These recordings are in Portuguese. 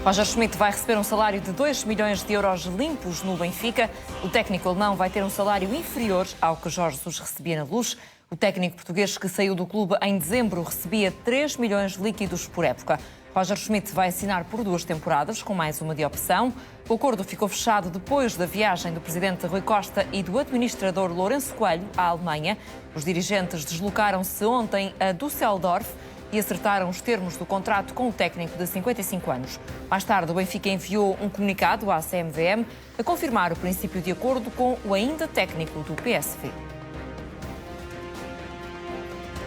Roger Schmidt vai receber um salário de 2 milhões de euros limpos no Benfica. O técnico alemão vai ter um salário inferior ao que Jorge Jesus recebia na Luz. O técnico português que saiu do clube em dezembro recebia 3 milhões líquidos por época. Roger Schmidt vai assinar por 2 temporadas, com mais uma de opção. O acordo ficou fechado depois da viagem do presidente Rui Costa e do administrador Lourenço Coelho à Alemanha. Os dirigentes deslocaram-se ontem a Düsseldorf e acertaram os termos do contrato com o técnico de 55 anos. Mais tarde, o Benfica enviou um comunicado à CMVM a confirmar o princípio de acordo com o ainda técnico do PSV.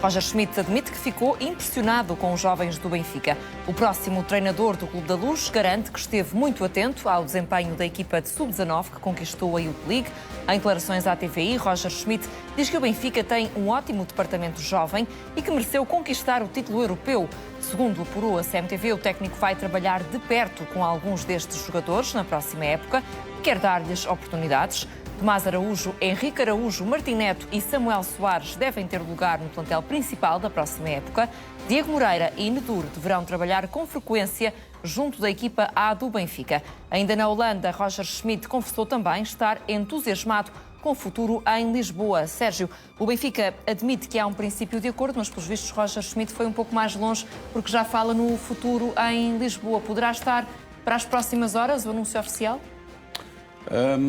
Roger Schmidt admite que ficou impressionado com os jovens do Benfica. O próximo treinador do Clube da Luz garante que esteve muito atento ao desempenho da equipa de sub-19 que conquistou a Youth League. Em declarações à TVI, Roger Schmidt diz que o Benfica tem um ótimo departamento jovem e que mereceu conquistar o título europeu. Segundo apurou a CMTV, o técnico vai trabalhar de perto com alguns destes jogadores na próxima época e quer dar-lhes oportunidades. Tomás Araújo, Henrique Araújo, Martim Neto e Samuel Soares devem ter lugar no plantel principal da próxima época. Diego Moreira e Nedur deverão trabalhar com frequência junto da equipa A do Benfica. Ainda na Holanda, Roger Schmidt confessou também estar entusiasmado com o futuro em Lisboa. Sérgio, o Benfica admite que há um princípio de acordo, mas pelos vistos Roger Schmidt foi um pouco mais longe porque já fala no futuro em Lisboa. Poderá estar para as próximas horas o anúncio oficial?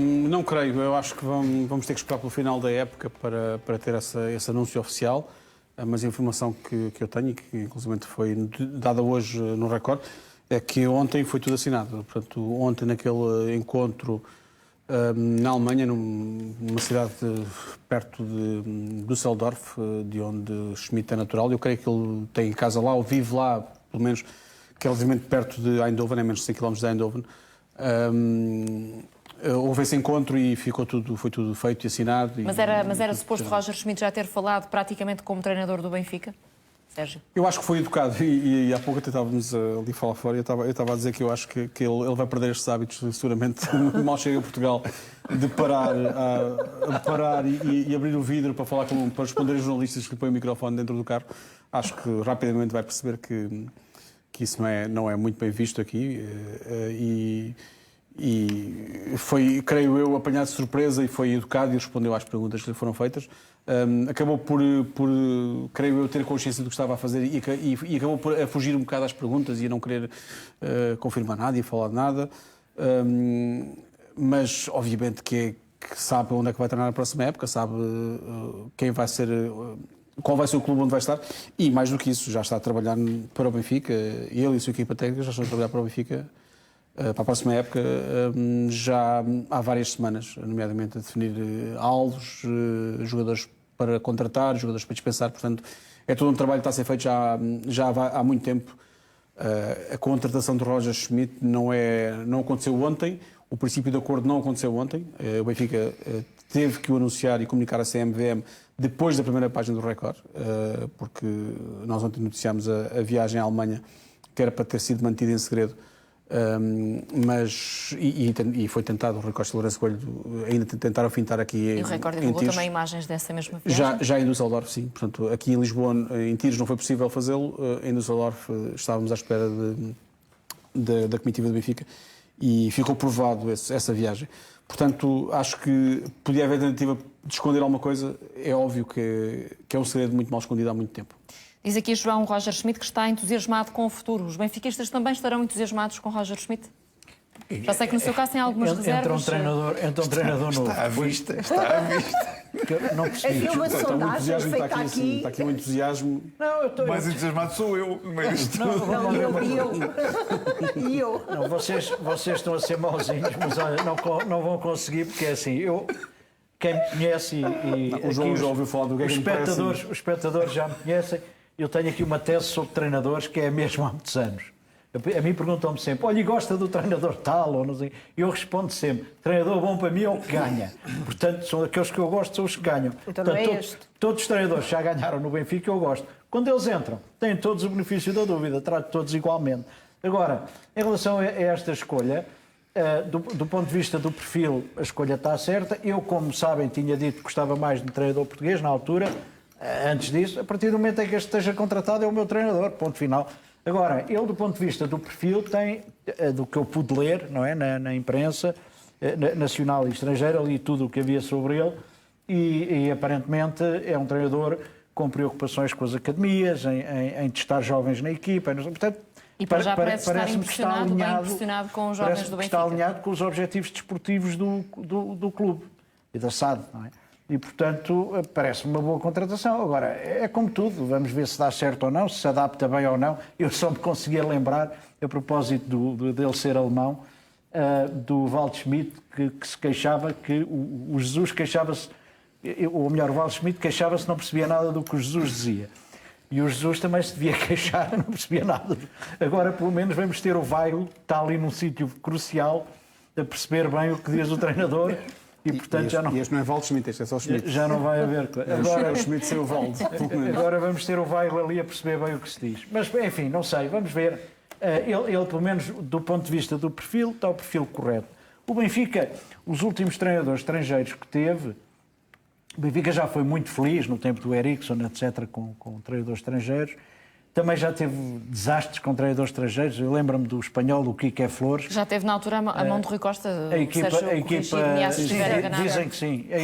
Não creio. Eu acho que vamos ter que esperar pelo final da época para ter esse anúncio oficial. Mas a informação que eu tenho, e que inclusive foi dada hoje no Record, é que ontem foi tudo assinado. Portanto, ontem naquele encontro na Alemanha, numa cidade perto de Düsseldorf, de onde Schmidt é natural, eu creio que ele tem casa lá, ou vive lá, pelo menos, que é relativamente perto de Eindhoven, é menos de 100 km de Eindhoven. Houve esse encontro e foi tudo feito e assinado. Mas era suposto Roger Schmidt já ter falado praticamente como treinador do Benfica? Sérgio? Eu acho que foi educado e há pouco até estávamos ali falar fora e eu estava a dizer que eu acho que ele vai perder estes hábitos seguramente mal chega a Portugal de parar e abrir o vidro para falar para responder aos jornalistas que lhe põem o microfone dentro do carro. Acho que rapidamente vai perceber que isso não é muito bem visto aqui e foi, creio eu, apanhado de surpresa e foi educado e respondeu às perguntas que lhe foram feitas. Acabou por, creio eu, ter consciência do que estava a fazer e acabou por fugir um bocado às perguntas e a não querer confirmar nada e falar de nada. Mas, obviamente, que sabe onde é que vai treinar na próxima época, sabe quem vai ser, qual vai ser o clube onde vai estar e, mais do que isso, já está a trabalhar para o Benfica. Ele e a sua equipa técnica já estão a trabalhar para o Benfica para a próxima época já há várias semanas, nomeadamente a definir alvos, jogadores para contratar, jogadores para dispensar. Portanto, é todo um trabalho que está a ser feito já há muito tempo. A contratação de Roger Schmidt não aconteceu ontem, o princípio de acordo não aconteceu ontem. O Benfica teve que o anunciar e comunicar à CMVM depois da primeira página do Record, porque nós ontem noticiámos a viagem à Alemanha, que era para ter sido mantida em segredo. Mas foi tentado o Rui Costa e Lourenço Coelho ainda tentaram fintar aqui e o Record divulgou também imagens dessa mesma viagem? Já em Düsseldorf, sim. Portanto, aqui em Lisboa, em Tiros, não foi possível fazê-lo. Em Düsseldorf estávamos à espera da comitiva do Benfica e ficou provado essa viagem. Portanto, acho que podia haver tentativa de esconder alguma coisa. É óbvio que é um segredo muito mal escondido há muito tempo. Diz aqui João Roger Schmidt que está entusiasmado com o futuro. Os benfiquistas também estarão entusiasmados com Roger Schmidt? Já sei que no seu caso tem algumas reservas. Entra um treinador novo. Está à vista. Não percebi. Uma sondagem feita aqui. Está aqui um entusiasmo. O mais entusiasmado sou eu, no meio disto tudo. E eu. Não, vocês estão a ser mauzinhos, mas olha, não vão conseguir, porque é assim, quem me conhece o João já ouviu falar do que é que me parece. Os espectadores já me conhecem. Eu tenho aqui uma tese sobre treinadores que é mesmo há muitos anos. A mim perguntam-me sempre, olha, e gosta do treinador tal ou não sei. Eu respondo sempre, treinador bom para mim é o que ganha. Portanto, são aqueles que eu gosto, são os que ganham. Então Portanto, não é este. todos os treinadores já ganharam no Benfica, eu gosto. Quando eles entram, têm todos o benefício da dúvida, trato todos igualmente. Agora, em relação a esta escolha, do ponto de vista do perfil, a escolha está certa. Eu, como sabem, tinha dito que gostava mais de um treinador português na altura. Antes disso, a partir do momento em que este esteja contratado, é o meu treinador, ponto final. Agora, ele, do ponto de vista do perfil, tem, do que eu pude ler, não é, na imprensa nacional e estrangeira, li tudo o que havia sobre ele e aparentemente é um treinador com preocupações com as academias, em testar jovens na equipa. Portanto, E para já parece estar parece-me que está bem impressionado com os jovens do Benfica. Está alinhado com os objetivos desportivos do clube e da SAD, não é? E, portanto, parece-me uma boa contratação. Agora, é como tudo, vamos ver se dá certo ou não, se adapta bem ou não. Eu só me conseguia lembrar, a propósito dele ser alemão, do Waldschmidt, que se queixava, que o Jesus queixava-se, ou melhor, o Waldschmidt queixava-se, não percebia nada do que o Jesus dizia. E o Jesus também se devia queixar, não percebia nada. Agora, pelo menos, vamos ter o Weigl, que está ali num sítio crucial, a perceber bem o que diz o treinador. E, portanto, já não... este não é Waldschmidt, este é só Schmidt. Já não vai haver. Agora, o Schmidt sem o Wald. Agora vamos ter o Weigl ali a perceber bem o que se diz. Mas, enfim, não sei, vamos ver. Ele, pelo menos, do ponto de vista do perfil, está o perfil correto. O Benfica, os últimos treinadores estrangeiros que teve, o Benfica já foi muito feliz no tempo do Eriksson, etc., com treinadores estrangeiros. Também já teve desastres com treinadores estrangeiros. Eu lembro-me do espanhol, do Quique Flores. Já teve na altura a mão de Rui Costa, a equipa dizem que sim. A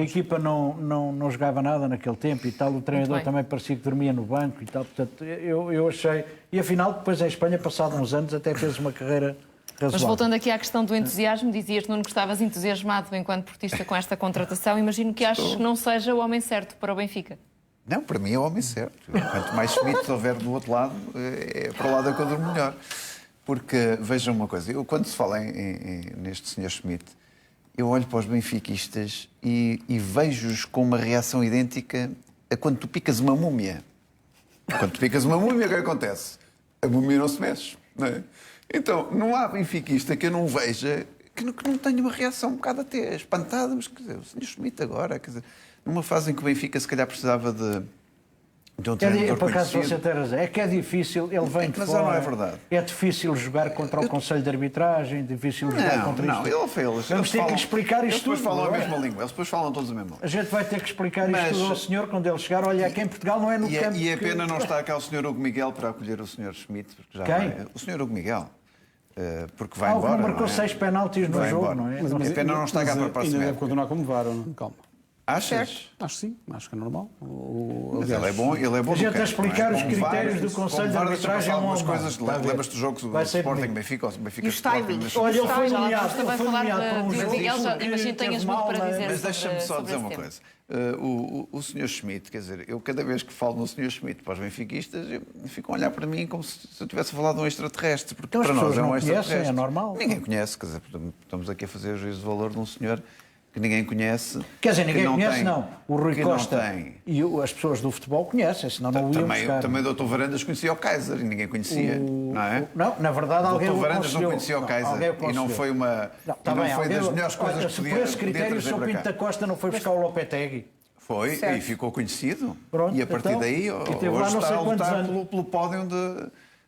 equipa não jogava nada naquele tempo e tal. O treinador também parecia que dormia no banco e tal. Portanto, eu achei... E afinal, depois em Espanha, passado uns anos, até fez uma carreira razoável. Mas voltando aqui à questão do entusiasmo, dizias, Nuno, que estavas entusiasmado enquanto portista com esta contratação. Imagino que achas que não seja o homem certo para o Benfica. Não, para mim é o homem certo. Quanto mais Schmidt houver do outro lado, é para o lado que eu durmo melhor. Porque, vejam uma coisa, quando se fala neste Sr. Schmidt, eu olho para os benfiquistas e vejo-os com uma reação idêntica a quando tu picas uma múmia. Quando tu picas uma múmia, o que acontece? A múmia não se mexe, não é? Então, não há benfiquista que eu não veja que não tenha uma reação um bocado até espantada, mas quer dizer, o Sr. Schmidt agora, quer dizer, numa fase em que o Benfica se calhar precisava de um treinador por acaso conhecido. você tem razão. É que é difícil, ele vem de mas fora. não é verdade. É difícil jogar contra o Conselho de Arbitragem, difícil jogar contra isto. Vamos ter que explicar isto tudo. Eles depois falam a mesma língua, eles depois falam todos a mesma língua. A gente vai ter que explicar isto tudo ao senhor quando ele chegar. Olha, aqui em Portugal não é no campo. E é pena não estar cá o senhor Hugo Miguel para acolher o senhor Schmidt. Porque já Quem? O senhor Hugo Miguel. Porque vai embora. Marcou 6 penaltis no jogo, não é? É pena não estar cá para a próxima Ainda deve época. continuar como VAR, calma. Achas? Acho que sim, acho que é normal. Mas ele é bom A gente a explicar os critérios do Conselho de Arbitragem algumas coisas. Lembras-te do jogo do Sporting Benfica? E os Sporting. timings. Olha, ele foi Já lá nomeado. vamos também falar de Miguel, imagino que tenhas muito para dizer. Mas deixa-me só sobre dizer esse uma tema. coisa. O Sr. Schmidt, quer dizer, eu cada vez que falo no Sr. Schmidt para os benfiquistas, ficam a olhar para mim como se eu tivesse falado de um extraterrestre, porque Então as para nós pessoas é um não conhecem, extraterrestre. é normal. Ninguém conhece, quer dizer, estamos aqui a fazer o juízo de valor de um senhor que ninguém conhece. Quer dizer, ninguém que conhece, tem, não. O Rui que Costa não tem. e as pessoas do futebol conhecem, senão não o iam buscar. Também o Dr. Varandas conhecia o Kaiser e ninguém conhecia, não é? Não, na verdade alguém O o Dr. Varandas não aconselhou. conhecia o Kaiser e não foi uma... Tá bem, foi das melhores coisas que se podia por esse critério o trazer Sr. para Pinto cá. da Costa não foi buscar o Lopetegui. Foi, Certo. e ficou conhecido. Pronto, E a partir então, daí, e teve lá hoje não está sei a quantos lutar anos. pelo pódio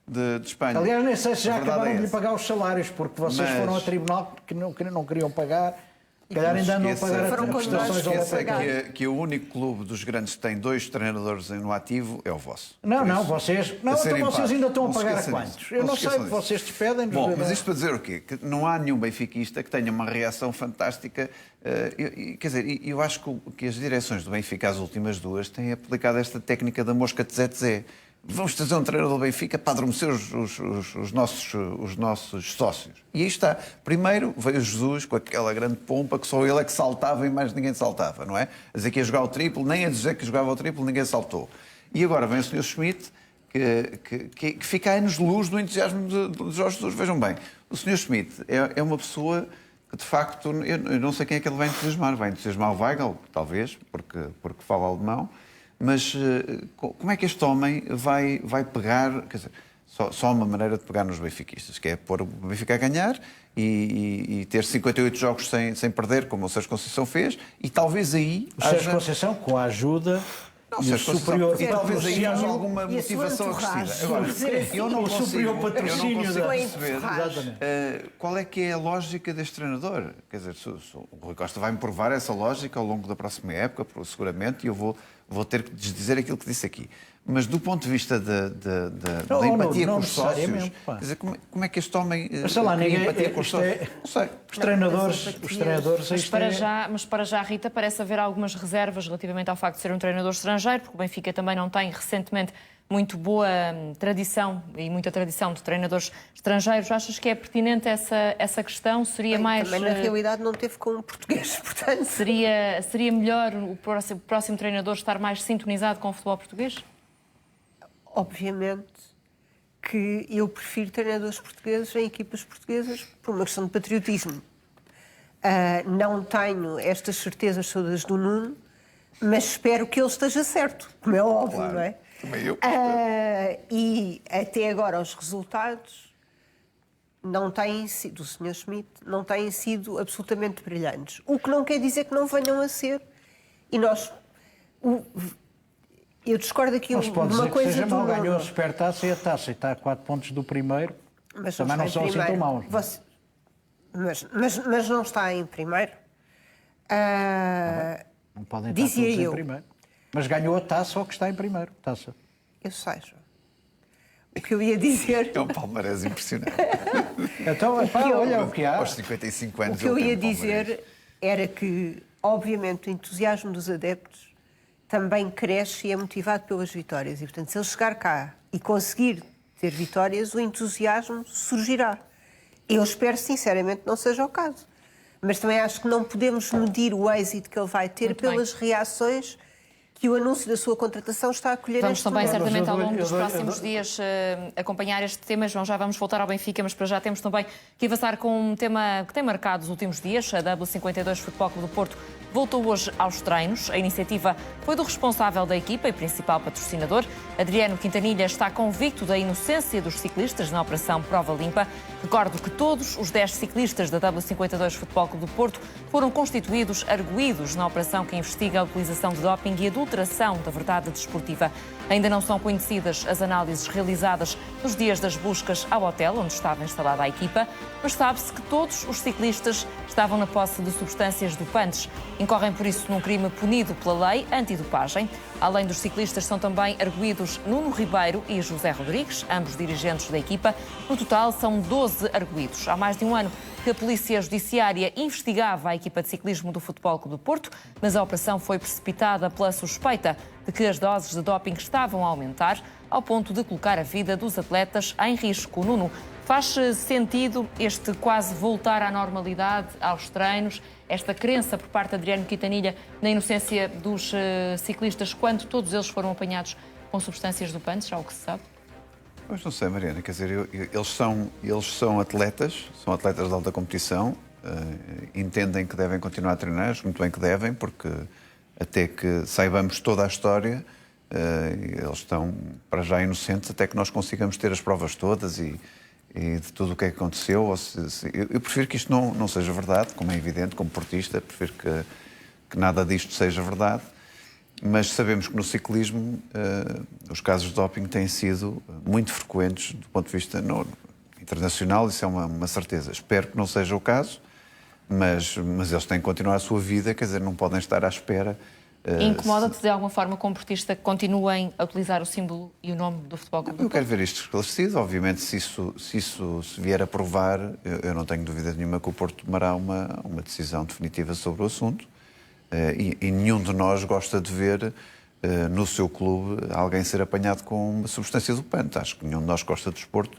de Espanha. Aliás, nem sei se já A verdade acabaram é de lhe essa. pagar os salários, porque vocês Mas- foram a tribunal que não queriam pagar. Se calhar ainda andam a pagar Foram as condenados prestações ao a Esquece Lopetegui. que o único clube dos grandes que tem 2 treinadores no ativo é o vosso. Não, Por não, isso, vocês. Não, a serem então vocês parvos. ainda estão a Não se pagar a esqueçam quantos? disso. Eu não se sei, esqueçam disso. vocês despedem-nos. Bom, mas isto para dizer o quê? Que não há nenhum benfiquista que tenha uma reação fantástica. Quer dizer, eu acho que as direções do Benfica, as últimas 2, têm aplicado esta técnica da mosca de Zé. Vamos trazer um treinador do Benfica para adormecer os nossos sócios. E aí está. Primeiro veio Jesus com aquela grande pompa que só ele é que saltava e mais ninguém saltava, não é? A dizer que ia jogar o triplo, nem a dizer que jogava o triplo, ninguém saltou. E agora vem o Sr. Schmidt, que fica a anos-luz do entusiasmo de Jorge Jesus. Vejam bem, o Sr. Schmidt é uma pessoa que, de facto, eu não sei quem é que ele vai entusiasmar. Vai entusiasmar o Weigl, talvez, porque fala alemão. Mas como é que este homem vai pegar... Quer dizer, só há uma maneira de pegar nos benfiquistas, que é pôr o Benfica a ganhar e ter 58 jogos sem perder, como o Sérgio Conceição fez, e talvez aí... O Sérgio Conceição, com a ajuda e o superior E talvez aí haja patrocínio... alguma e a sua motivação entourage. acrescida. Agora, Vamos dizer assim, eu não o superior patrocínio consigo da- perceber Exatamente. qual é que é a lógica deste treinador. Quer dizer, o Rui Costa vai-me provar essa lógica ao longo da próxima época, seguramente, e eu vou vou ter que desdizer aquilo que disse aqui. Mas do ponto de vista da empatia com os sócios, quer dizer, como é que este homem cria empatia com os sócios? Não sei. Os treinadores Mas para já, Rita, parece haver algumas reservas relativamente ao facto de ser um treinador estrangeiro, porque o Benfica também não tem recentemente muito boa tradição e muita tradição de treinadores estrangeiros. Achas que é pertinente essa questão? Seria mais... Também, na realidade, não teve com um português, portanto... Seria melhor o próximo treinador estar mais sintonizado com o futebol português? Obviamente que eu prefiro treinadores portugueses em equipas portuguesas por uma questão de patriotismo. Não tenho estas certezas todas do Nuno, mas espero que ele esteja certo, como é óbvio, claro, não é? Também eu. E até agora os resultados não têm sido, do Sr. Schmidt, não têm sido absolutamente brilhantes. O que não quer dizer que não venham a ser. E nós... Eu discordo aqui de uma coisa... Seja mal, ganhou a Supertaça e a Taça, e está a 4 pontos do primeiro. Mas também não são assim tão maus. Mas não está em primeiro. Não podem estar todos em primeiro. Mas ganhou a Taça ou que está em primeiro. Taça. Eu sei, João. O que eu ia dizer... É um palmarés impressionante. Então, olha o que há. Aos 55 anos... O que eu ia dizer era que, obviamente, o entusiasmo dos adeptos também cresce e é motivado pelas vitórias. E, portanto, se ele chegar cá e conseguir ter vitórias, o entusiasmo surgirá. Eu espero, sinceramente, que não seja o caso. Mas também acho que não podemos medir o êxito que ele vai ter pelas reações que o anúncio da sua contratação está a colher. Vamos também, certamente, ao longo dos próximos dias acompanhar este tema. João, já vamos voltar ao Benfica, mas para já temos também que avançar com um tema que tem marcado os últimos dias. A W52 Futebol Clube do Porto voltou hoje aos treinos. A iniciativa foi do responsável da equipa e principal patrocinador. Adriano Quintanilha está convicto da inocência dos ciclistas na Operação Prova Limpa. Recordo que todos os 10 ciclistas da W52 Futebol Clube do Porto foram constituídos arguídos na operação que investiga a utilização de doping e adulteração da verdade desportiva. Ainda não são conhecidas as análises realizadas nos dias das buscas ao hotel onde estava instalada a equipa, mas sabe-se que todos os ciclistas estavam na posse de substâncias dopantes. Incorrem, por isso, num crime punido pela lei antidopagem. Além dos ciclistas, são também arguídos Nuno Ribeiro e José Rodrigues, ambos dirigentes da equipa. No total, são 12 arguídos. Há mais de um ano que a Polícia Judiciária investigava a equipa de ciclismo do Futebol Clube do Porto, mas a operação foi precipitada pela suspeita de que as doses de doping estavam a aumentar, ao ponto de colocar a vida dos atletas em risco. Nuno, faz sentido este quase voltar à normalidade, aos treinos, esta crença por parte de Adriano Quintanilha na inocência dos ciclistas, quando todos eles foram apanhados com substâncias dopantes, já o que se sabe? Mas não sei, Mariana, quer dizer, eles são atletas de alta competição, entendem que devem continuar a treinar, acho muito bem que devem, porque até que saibamos toda a história, eles estão para já inocentes, até que nós consigamos ter as provas todas e de tudo o que é que aconteceu. Eu prefiro que isto não seja verdade, como é evidente, como portista, prefiro que nada disto seja verdade. Mas sabemos que no ciclismo os casos de doping têm sido muito frequentes do ponto de vista internacional, isso é uma certeza. Espero que não seja o caso, mas eles têm que continuar a sua vida, quer dizer, não podem estar à espera. Incomoda-te de alguma forma, como portista, que continuem a utilizar o símbolo e o nome do Futebol Clube do Porto? Eu quero ver isto esclarecido. Obviamente, se isso se vier a provar, eu não tenho dúvida nenhuma que o Porto tomará uma decisão definitiva sobre o assunto. E nenhum de nós gosta de ver no seu clube alguém ser apanhado com uma substância dopante. Acho que nenhum de nós gosta de desporto,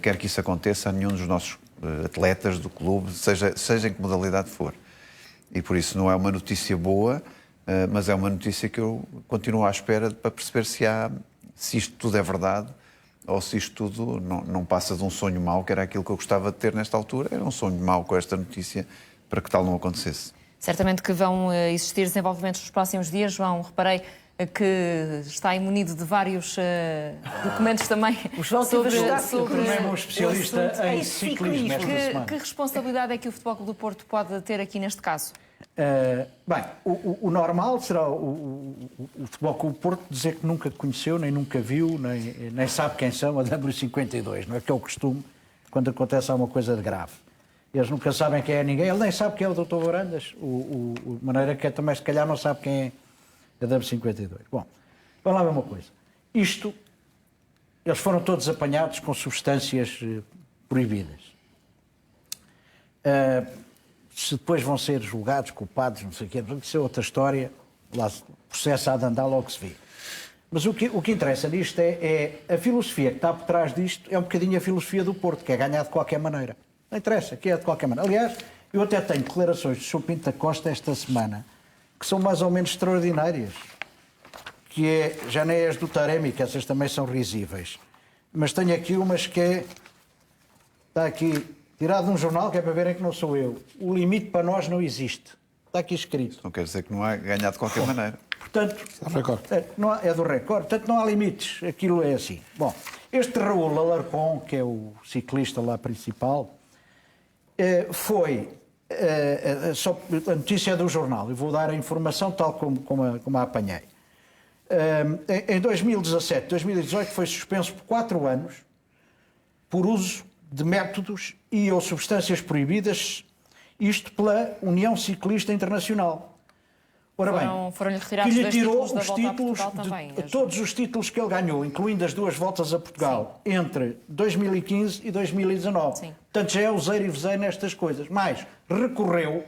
quer que isso aconteça a nenhum dos nossos atletas do clube, seja em que modalidade for. E por isso não é uma notícia boa, mas é uma notícia que eu continuo à espera para perceber se isto tudo é verdade ou se isto tudo não passa de um sonho mau, que era aquilo que eu gostava de ter nesta altura. Era um sonho mau com esta notícia para que tal não acontecesse. Certamente que vão existir desenvolvimentos nos próximos dias, João. Reparei que está imunido de vários documentos também sobre um especialista em ciclismo. Que responsabilidade é que o Futebol Clube do Porto pode ter aqui neste caso? Bem, o normal será o Futebol Clube do Porto dizer que nunca conheceu, nem nunca viu, nem sabe quem são a W52, não é? Que é o costume quando acontece alguma coisa de grave. Eles nunca sabem quem é ninguém. Ele nem sabe quem é o Dr. Varandas. De maneira que também, se calhar, não sabe quem a W52. Bom, vamos lá ver uma coisa. Isto, eles foram todos apanhados com substâncias proibidas. Se depois vão ser julgados, culpados, não sei o quê, isso é outra história, lá o processo há de andar, logo se vê. Mas o que interessa nisto é a filosofia que está por trás disto, é um bocadinho a filosofia do Porto, que é ganhar de qualquer maneira. Não interessa, que é de qualquer maneira. Aliás, eu até tenho declarações do Sr. Pinto da Costa esta semana, que são mais ou menos extraordinárias. Que é, já nem as do Taremi, que essas também são risíveis. Mas tenho aqui umas que é... Está aqui, tirado de um jornal, que é para verem que não sou eu. O limite para nós não existe. Está aqui escrito. Não quer dizer que não há ganhar de qualquer maneira. Portanto, é do recorde. Portanto, não há limites. Aquilo é assim. Bom, este Raul Alarcón, que é o ciclista lá principal, foi... só, a notícia é do jornal. Eu vou dar a informação tal como a apanhei. Em 2017, 2018 foi suspenso por 4 anos por uso de métodos e ou substâncias proibidas, isto pela União Ciclista Internacional. Ora bem, foram-lhe retirados que lhe 2 tirou títulos da os Volta a títulos, Portugal também, todos os títulos que ele ganhou, incluindo as 2 voltas a Portugal, entre 2015 e 2019. Sim. Portanto, já é useiro e vezeiro nestas coisas. Mas recorreu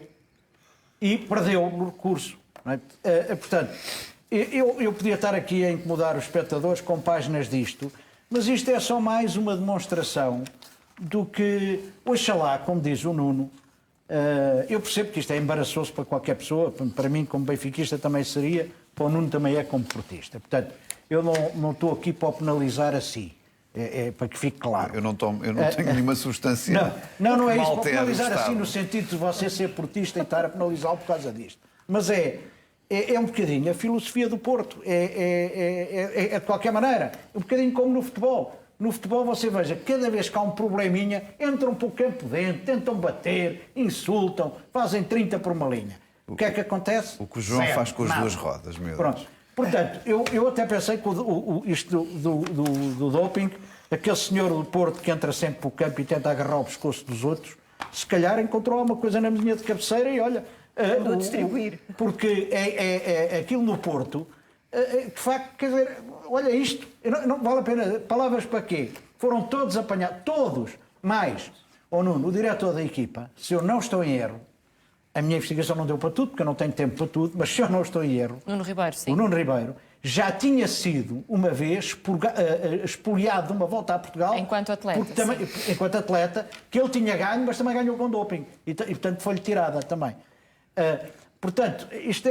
e perdeu no recurso. Não é? Portanto, eu podia estar aqui a incomodar os espectadores com páginas disto, mas isto é só mais uma demonstração do que, oxalá, como diz o Nuno, eu percebo que isto é embaraçoso para qualquer pessoa, para mim como benfiquista também seria, para o Nuno também é como portista. Portanto, eu não estou aqui para o penalizar assim, para que fique claro. Eu não tenho nenhuma substância. Não é isso, para altere penalizar o assim Estado. no sentido de você ser portista e estar a penalizá-lo por causa disto. Mas é um bocadinho a filosofia do Porto, é de qualquer maneira, um bocadinho como no futebol. No futebol você veja, cada vez que há um probleminha, entram para o campo dentro, tentam bater, insultam, fazem 30 por uma linha. O que é que acontece? O que o João Zero, faz com as nada. 2 rodas, meu Deus. Pronto. Portanto, eu até pensei que isto do doping, aquele senhor do Porto que entra sempre para o campo e tenta agarrar o pescoço dos outros, se calhar encontrou alguma coisa na mesinha de cabeceira e olha... Andou a distribuir. Porque é aquilo no Porto, de facto, quer dizer, olha isto, não vale a pena, palavras para quê? Foram todos apanhados, todos, mais, Nuno, o diretor da equipa, se eu não estou em erro, a minha investigação não deu para tudo, porque eu não tenho tempo para tudo, mas se eu não estou em erro, Nuno Ribeiro, sim. o Nuno Ribeiro já tinha sido uma vez expoliado de uma volta a Portugal Enquanto atleta, enquanto atleta, que ele tinha ganho, mas também ganhou com doping e portanto foi-lhe tirada também. Portanto, isto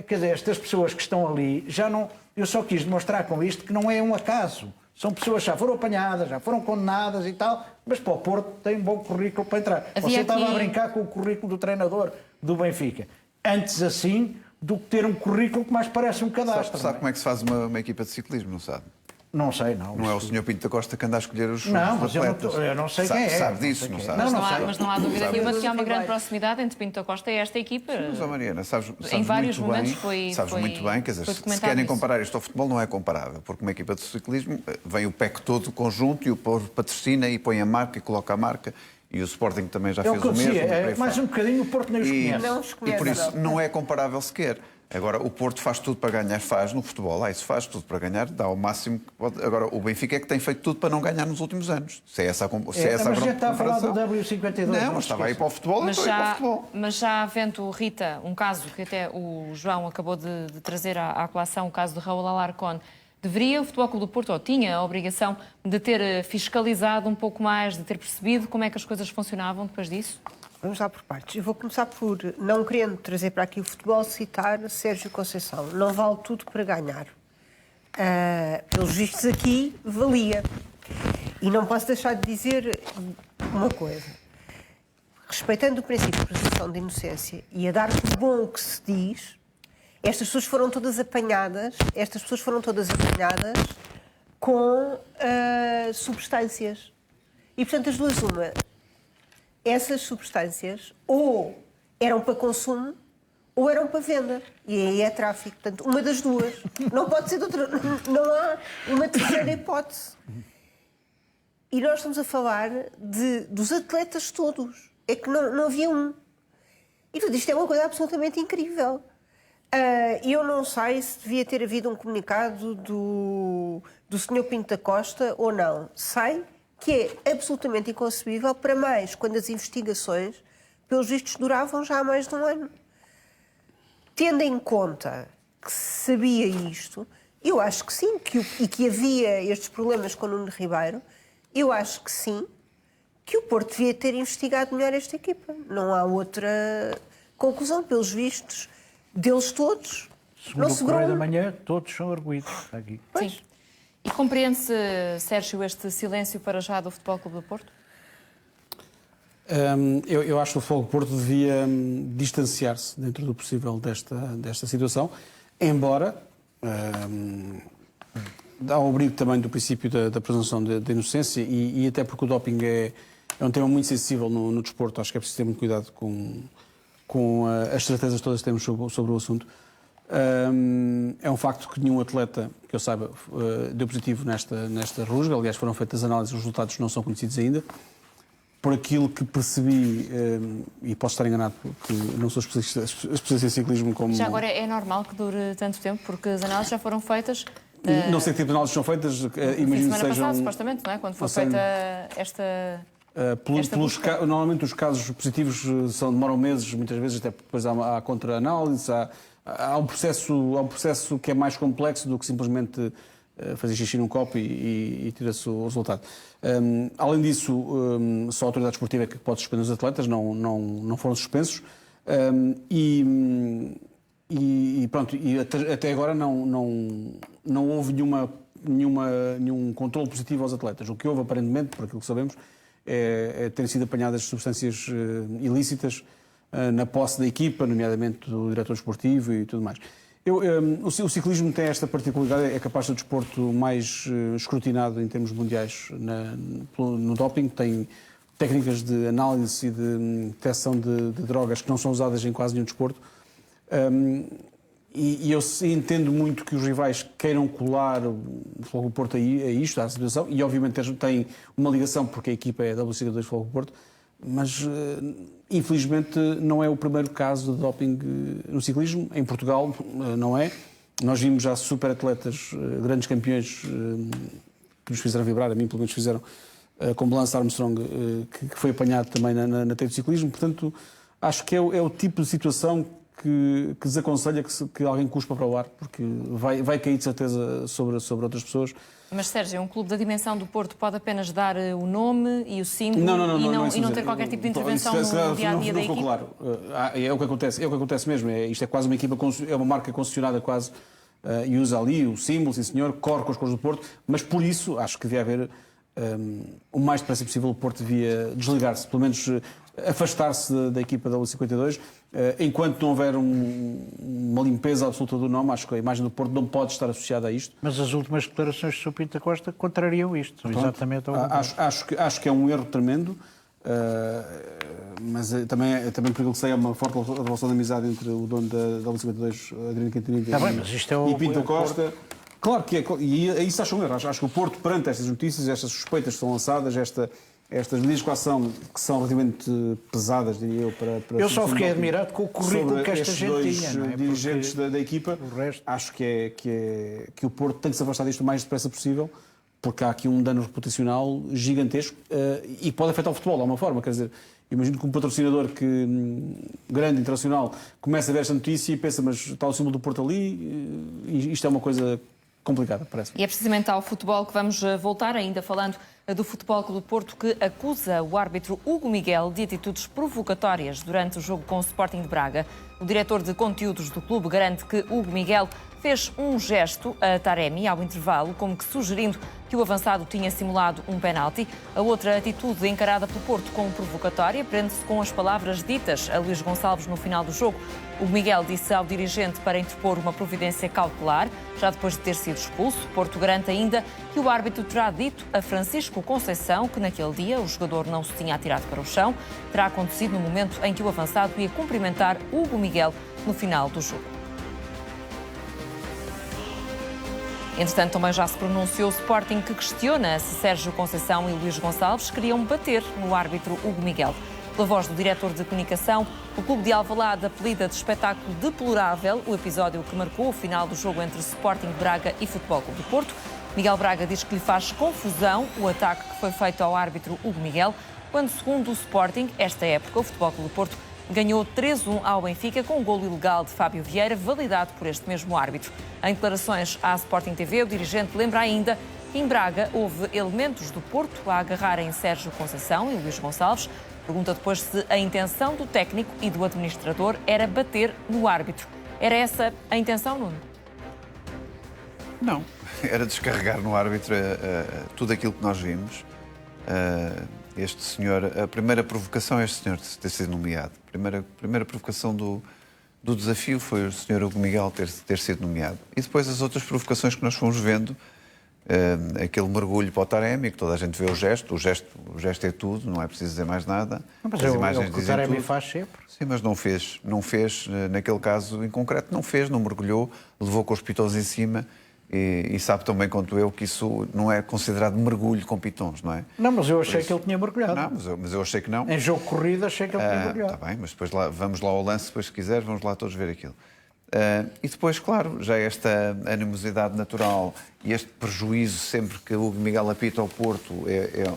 quer dizer, estas pessoas que estão ali, já não, eu só quis demonstrar com isto que não é um acaso. São pessoas que já foram apanhadas, já foram condenadas e tal, mas para o Porto tem um bom currículo para entrar. Você estava a brincar com o currículo do treinador do Benfica. Antes assim do que ter um currículo que mais parece um cadastro. Sabe como é que se faz uma equipa de ciclismo, não sabe? Não sei, não. Não é o Sr. Pinto da Costa que anda a escolher os mas atletas. eu não sei quem é. Sabe disso, não sabe? Mas não há dúvida nenhuma de que há uma grande Ribeiro. proximidade entre Pinto da Costa e esta equipa. Mas, Mariana, sabes Em vários muito momentos bem, sabes foi muito bem, quer dizer, se documentado querem isso. comparar isto ao futebol, não é comparável, porque uma equipa de ciclismo vem o PEC todo, o conjunto, e o povo patrocina e põe a marca e coloca a marca, e o Sporting também já fez o que eu o mesmo. dizia, mais um bocadinho o Porto nem os conhece. Não os E conhece, por isso não. não é comparável sequer. Agora, o Porto faz tudo para ganhar, faz no futebol, isso faz tudo para ganhar, dá o máximo que pode. Agora, o Benfica é que tem feito tudo para não ganhar nos últimos anos. Se é essa a Mas a gente está a falar do W52. Não, mas estava aí para o futebol, Mas então é para o futebol. já havendo, Rita, um caso que até o João acabou de trazer à colação, o caso de Raul Alarcón, deveria o Futebol Clube do Porto, ou tinha a obrigação de ter fiscalizado um pouco mais, de ter percebido como é que as coisas funcionavam depois disso? Vamos lá por partes. Eu vou começar por, não querendo trazer para aqui o futebol, citar Sérgio Conceição. Não vale tudo para ganhar. Pelos vistos aqui, valia. E não posso deixar de dizer uma coisa. Respeitando o princípio de presunção de inocência e a dar por bom o que se diz, estas pessoas foram todas apanhadas com substâncias. E, portanto, as duas, uma... Essas substâncias ou eram para consumo ou eram para venda. E aí é tráfico. Portanto, uma das duas. Não pode ser de outra. Não há uma terceira hipótese. E nós estamos a falar dos atletas todos. É que não havia um. E tudo isto é uma coisa absolutamente incrível. Eu não sei se devia ter havido um comunicado do Sr. Pinto da Costa ou não. Sei que é absolutamente inconcebível, para mais quando as investigações, pelos vistos, duravam já há mais de um ano. Tendo em conta que se sabia isto, eu acho que sim, e que havia estes problemas com o Nuno Ribeiro, eu acho que sim, que o Porto devia ter investigado melhor esta equipa. Não há outra conclusão, pelos vistos, deles todos. Segundo o Correio da Manhã, todos são arguidos. Aqui. Sim. E compreende-se, Sérgio, este silêncio para já do Futebol Clube do Porto? Eu acho que o Futebol do Porto devia distanciar-se, dentro do possível, desta situação, embora, ao abrigo também do princípio da presunção de inocência, e até porque o doping é um tema muito sensível no desporto, acho que é preciso ter muito cuidado com as certezas todas que temos sobre o assunto. É um facto que nenhum atleta, que eu saiba, deu positivo nesta rusga. Aliás, foram feitas análises, os resultados não são conhecidos ainda. Por aquilo que percebi, e posso estar enganado porque não sou especialista em ciclismo como... Já agora é normal que dure tanto tempo, porque as análises já foram feitas... Não sei que tipo de análises são feitas, imagino que sejam... Passada, supostamente, não é? Quando foi feita esta normalmente os casos positivos demoram meses, muitas vezes até depois há contra-análise, há um processo que é mais complexo do que simplesmente fazer xixi num copo e tira-se o resultado. Além disso, só a autoridade esportiva é que pode suspender os atletas, não foram suspensos. E pronto, e até agora não houve nenhum controle positivo aos atletas. O que houve, aparentemente, por aquilo que sabemos, é terem sido apanhadas substâncias ilícitas na posse da equipa, nomeadamente do diretor esportivo e tudo mais. O ciclismo tem esta particularidade, é capaz de ser o desporto mais escrutinado em termos mundiais no doping. Tem técnicas de análise e de detecção de drogas que não são usadas em quase nenhum desporto. E eu entendo muito que os rivais queiram colar o Porto a isto, à situação, e obviamente tem uma ligação porque a equipa é a WCG2 Futebol Porto, mas infelizmente não é o primeiro caso de doping no ciclismo. Em Portugal não é. Nós vimos já super atletas, grandes campeões que nos fizeram vibrar, a mim pelo menos fizeram, como Lance Armstrong, que foi apanhado também na teia do ciclismo. Portanto, acho que é o tipo de situação que desaconselha que alguém cuspa para o ar, porque vai cair de certeza sobre outras pessoas. Mas, Sérgio, um clube da dimensão do Porto pode apenas dar o nome e o símbolo e não ter qualquer tipo de intervenção no dia-a-dia da equipe? Claro, é o que acontece mesmo. Isto é quase uma equipa, é uma marca concessionada quase, e usa ali o símbolo, sim senhor, corre com as cores do Porto, mas por isso acho que devia haver, o mais depressa possível, o Porto devia desligar-se, pelo menos afastar-se da equipa da U52. Enquanto não houver uma limpeza absoluta do nome, acho que a imagem do Porto não pode estar associada a isto. Mas as últimas declarações de Sr. Pinto da Costa contrariam isto. Pronto. Exatamente. Acho que é um erro tremendo, mas também por aquilo que sei, é uma forte relação de amizade entre o dono da U52, Adriano Cantinini, e Pinto da Costa. Claro que é, e isso acho um erro. Acho que o Porto, perante estas notícias, estas suspeitas que são lançadas, estas medidas de coação que são relativamente pesadas, diria eu, para eu só fiquei admirado com o currículo que esta gente tinha. Sobre dirigentes da equipa. Acho que o Porto tem que se afastar disto o mais depressa possível, porque há aqui um dano reputacional gigantesco e pode afetar o futebol de alguma forma. Quer dizer, imagino que um patrocinador grande, internacional, começa a ver esta notícia e pensa, mas está o símbolo do Porto ali, e isto é uma coisa complicada, parece. E é precisamente ao futebol que vamos voltar, ainda falando do Futebol Clube do Porto, que acusa o árbitro Hugo Miguel de atitudes provocatórias durante o jogo com o Sporting de Braga. O diretor de conteúdos do clube garante que Hugo Miguel fez um gesto a Taremi ao intervalo, como que sugerindo que o avançado tinha simulado um penalti. A outra atitude encarada pelo Porto como provocatória prende-se com as palavras ditas a Luís Gonçalves no final do jogo. O Miguel disse ao dirigente para interpor uma providência cautelar, já depois de ter sido expulso. Porto garante ainda que o árbitro terá dito a Francisco Conceição que naquele dia o jogador não se tinha atirado para o chão. Terá acontecido no momento em que o avançado ia cumprimentar Hugo Miguel no final do jogo. Entretanto, também já se pronunciou o Sporting, que questiona se Sérgio Conceição e Luís Gonçalves queriam bater no árbitro Hugo Miguel. Pela voz do diretor de comunicação, o clube de Alvalade apelida de espetáculo deplorável o episódio que marcou o final do jogo entre Sporting de Braga e Futebol Clube do Porto. Miguel Braga diz que lhe faz confusão o ataque que foi feito ao árbitro Hugo Miguel, quando, segundo o Sporting, esta época, o Futebol Clube do Porto ganhou 3-1 ao Benfica com um golo ilegal de Fábio Vieira, validado por este mesmo árbitro. Em declarações à Sporting TV, o dirigente lembra ainda que em Braga houve elementos do Porto a agarrarem Sérgio Conceição e Luís Gonçalves. Pergunta depois se a intenção do técnico e do administrador era bater no árbitro. Era essa a intenção, Nuno? Não, era descarregar no árbitro tudo aquilo que nós vimos. Este senhor, a primeira provocação é este senhor ter sido nomeado. A primeira provocação do desafio foi o senhor Hugo Miguel ter sido nomeado. E depois as outras provocações que nós fomos vendo, aquele mergulho para o Taremi, que toda a gente vê o gesto é tudo, não é preciso dizer mais nada. Mas as imagens o dizem Taremi tudo. faz sempre. Sim, mas não fez, naquele caso em concreto, não mergulhou, levou com os pitons em cima e sabe tão bem quanto eu que isso não é considerado mergulho com pitons, não é? Não, mas eu achei que ele tinha mergulhado. Não, mas eu achei que não. Em jogo de corrida achei que ele tinha mergulhado. Está bem, mas depois vamos lá ao lance, depois se quiser, vamos lá todos ver aquilo. E depois, claro, já esta animosidade natural e este prejuízo sempre que o Hugo Miguel apita ao Porto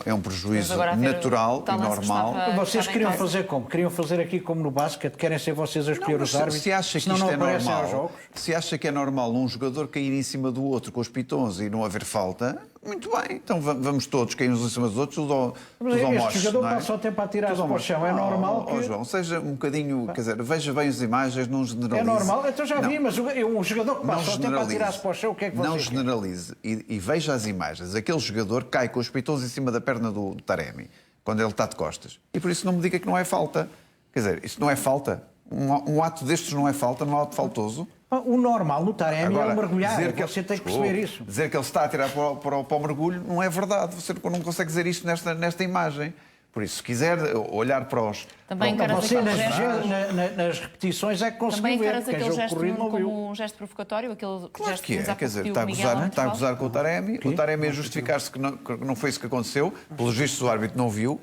é um prejuízo natural e normal. Vocês queriam fazer como? Queriam fazer aqui como no basquete? Querem ser vocês a escolher os árbitros? Se acha que senão isto não é aparecem aos normal, jogos? se acha que é normal um jogador cair em cima do outro com os pitons e não haver falta, muito bem, então vamos todos cair uns em cima dos outros, tudo ao Este moche, jogador não é? passa o tempo a tirar-se Tudo ao para o moche. chão. É normal que... João, seja um bocadinho, quer dizer, veja bem as imagens, não generalize. É normal? Então já vi, Não. mas um jogador que passa o tempo a tirar-se para o chão, o que é que vocês Não querem? generalize e veja as imagens. Aquele jogador cai com os pitons em cima da perna do Taremi, quando ele está de costas. E por isso não me diga que não é falta. Quer dizer, isto não é falta. Um ato destes não é falta, não é ato faltoso. O normal no Taremi é Agora, o mergulhar. dizer que Você tem que perceber isso. Dizer que ele está a tirar para o mergulho não é verdade. Você não consegue dizer isto nesta imagem. Por isso, se quiser olhar para os... Também Então, encaras você aquele nas, gesto, nas repetições é que conseguiu também ver, encaras porque em aquele jogo de gesto corrido não viu. como um gesto provocatório, aquele Claro gesto que é, quer dizer, está a gozar com o Taremi. O Taremi a justificar-se que não foi isso que aconteceu. Pelos vistos, o árbitro não viu,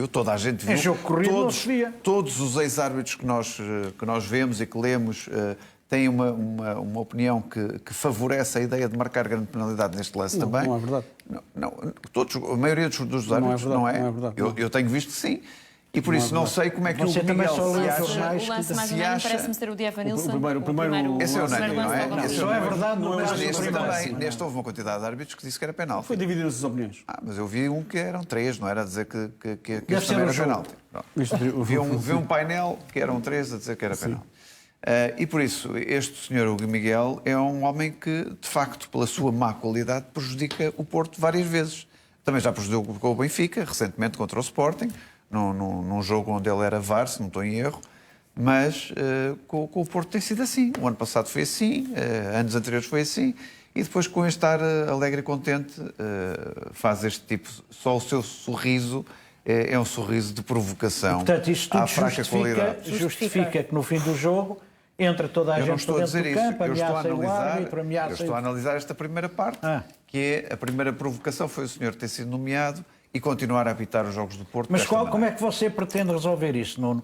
toda a gente viu. Em jogo corrido não se via. Todos os ex-árbitros que nós vemos e que lemos têm uma opinião que favorece a ideia de marcar grande penalidade neste lance também. Não é verdade. A maioria dos árbitros não é não é. verdade. Eu tenho visto que sim. E por isso não sei como é que Você o também Miguel só lê se os acha... jornais. O lance mais se unânime acha- parece-me ser o de Evan Nilsson. primeiro- Esse é unânime, não é? lance Esse Só é verdade no Mas lance neste primeiro. também, neste houve uma quantidade de árbitros que disse que era penalti. Foi divididas as opiniões. Mas eu vi um que eram 3, não era a dizer que Deve este ser também um era jogo. penalti. Pronto. Vi um painel que eram 3 a dizer que era penalti. E por isso, este senhor Hugo Miguel é um homem que, de facto, pela sua má qualidade, prejudica o Porto várias vezes. Também já prejudicou o Benfica, recentemente contra o Sporting, num jogo onde ele era VAR, se não estou em erro, mas com o Porto tem sido assim. O ano passado foi assim, anos anteriores foi assim, e depois com este estar alegre e contente, faz este tipo, só o seu sorriso é um sorriso de provocação. Portanto, isto tudo à fraca qualidade. justifica que no fim do jogo entra toda a Eu não gente estou para a dentro dizer do isso. campo, Eu estou a ameaça o árbitro, eu ameaça... estou a analisar esta primeira parte, que é a primeira provocação foi o senhor ter sido nomeado e continuar a apitar os jogos do Porto. Mas desta como maneira. é que você pretende resolver isso, Nuno?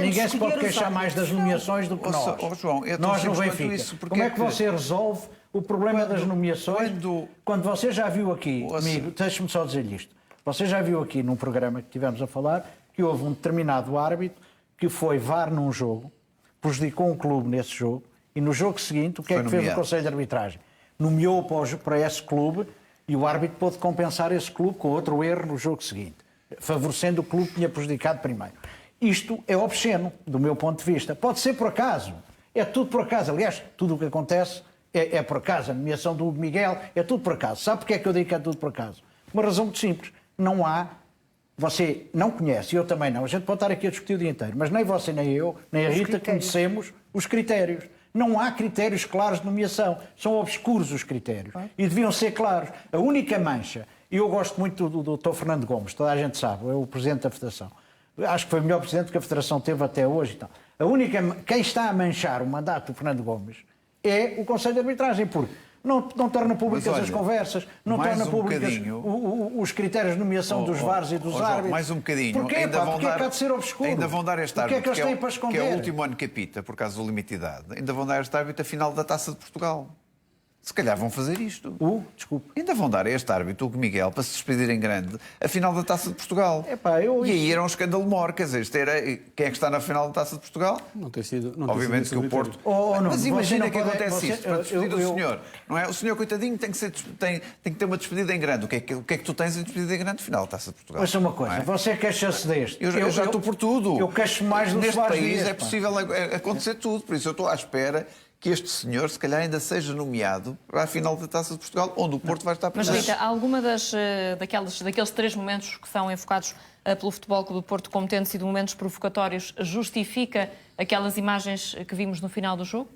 Ninguém se pode queixar mais das nomeações do que nós. João, é tão Nós no simples quanto Benfica. isso, porque Como é é que que- você resolve o problema das nomeações? Quando você já viu aqui, amigo, deixe-me só dizer-lhe isto. Você já viu aqui num programa que tivemos a falar que houve um determinado árbitro que foi VAR num jogo, prejudicou um clube nesse jogo, e no jogo seguinte, o que é Foi que fez o nomeado. Conselho de Arbitragem? Nomeou para esse clube e o árbitro pôde compensar esse clube com outro erro no jogo seguinte, favorecendo o clube que tinha prejudicado primeiro. Isto é obsceno, do meu ponto de vista. Pode ser por acaso. É tudo por acaso. Aliás, tudo o que acontece é por acaso. A nomeação do Hugo Miguel é tudo por acaso. Sabe porque é que eu digo que é tudo por acaso? Uma razão muito simples. Não há... Você não conhece, eu também não. A gente pode estar aqui a discutir o dia inteiro, mas nem você, nem eu, nem a Rita conhecemos os critérios. Não há critérios claros de nomeação. São obscuros os critérios. E deviam ser claros. A única mancha... Eu gosto muito do Dr. Fernando Gomes, toda a gente sabe, é o Presidente da Federação. Acho que foi o melhor Presidente que a Federação teve até hoje. Então. Quem está a manchar o mandato do Fernando Gomes é o Conselho de Arbitragem, porque não torna públicas Mas olha, as conversas, não mais torna um públicas bocadinho. os critérios de nomeação dos VARs e dos João, árbitros. mais um bocadinho. Porquê, Ainda pá? vão Porquê dar, é que há de ser obscuro? ainda vão dar este O que é árbitro, que eles têm para que é esconder? o último ano que apita, por causa da limitidade. Ainda vão dar este árbitro a final da Taça de Portugal. Se calhar vão fazer isto. Desculpe. Ainda vão dar a este árbitro, o Hugo Miguel, para se despedir em grande, a final da Taça de Portugal. Epá, E aí era um escândalo maior, quer dizer, isto era, quem é que está na final da Taça de Portugal? Não tem sido. Não Obviamente que tem sido o Porto. Não, Mas você imagina não que pode- acontece você- isto para despedir eu- o senhor. Não é? O senhor, coitadinho, tem que ter uma despedida em grande. O que é que tu tens em despedida em grande final da Taça de Portugal? Ouça uma coisa, Não é? você queixa-se deste. Eu já estou por tudo. Eu queixo mais do Neste Soares país Dias, é pá. possível acontecer tudo. Por isso eu estou à espera que este senhor, se calhar, ainda seja nomeado para a final da Taça de Portugal, onde o Porto vai estar Mas, presente. Rita, alguma daqueles 3 momentos que são enfocados pelo Futebol Clube do Porto como tendo sido momentos provocatórios justifica aquelas imagens que vimos no final do jogo?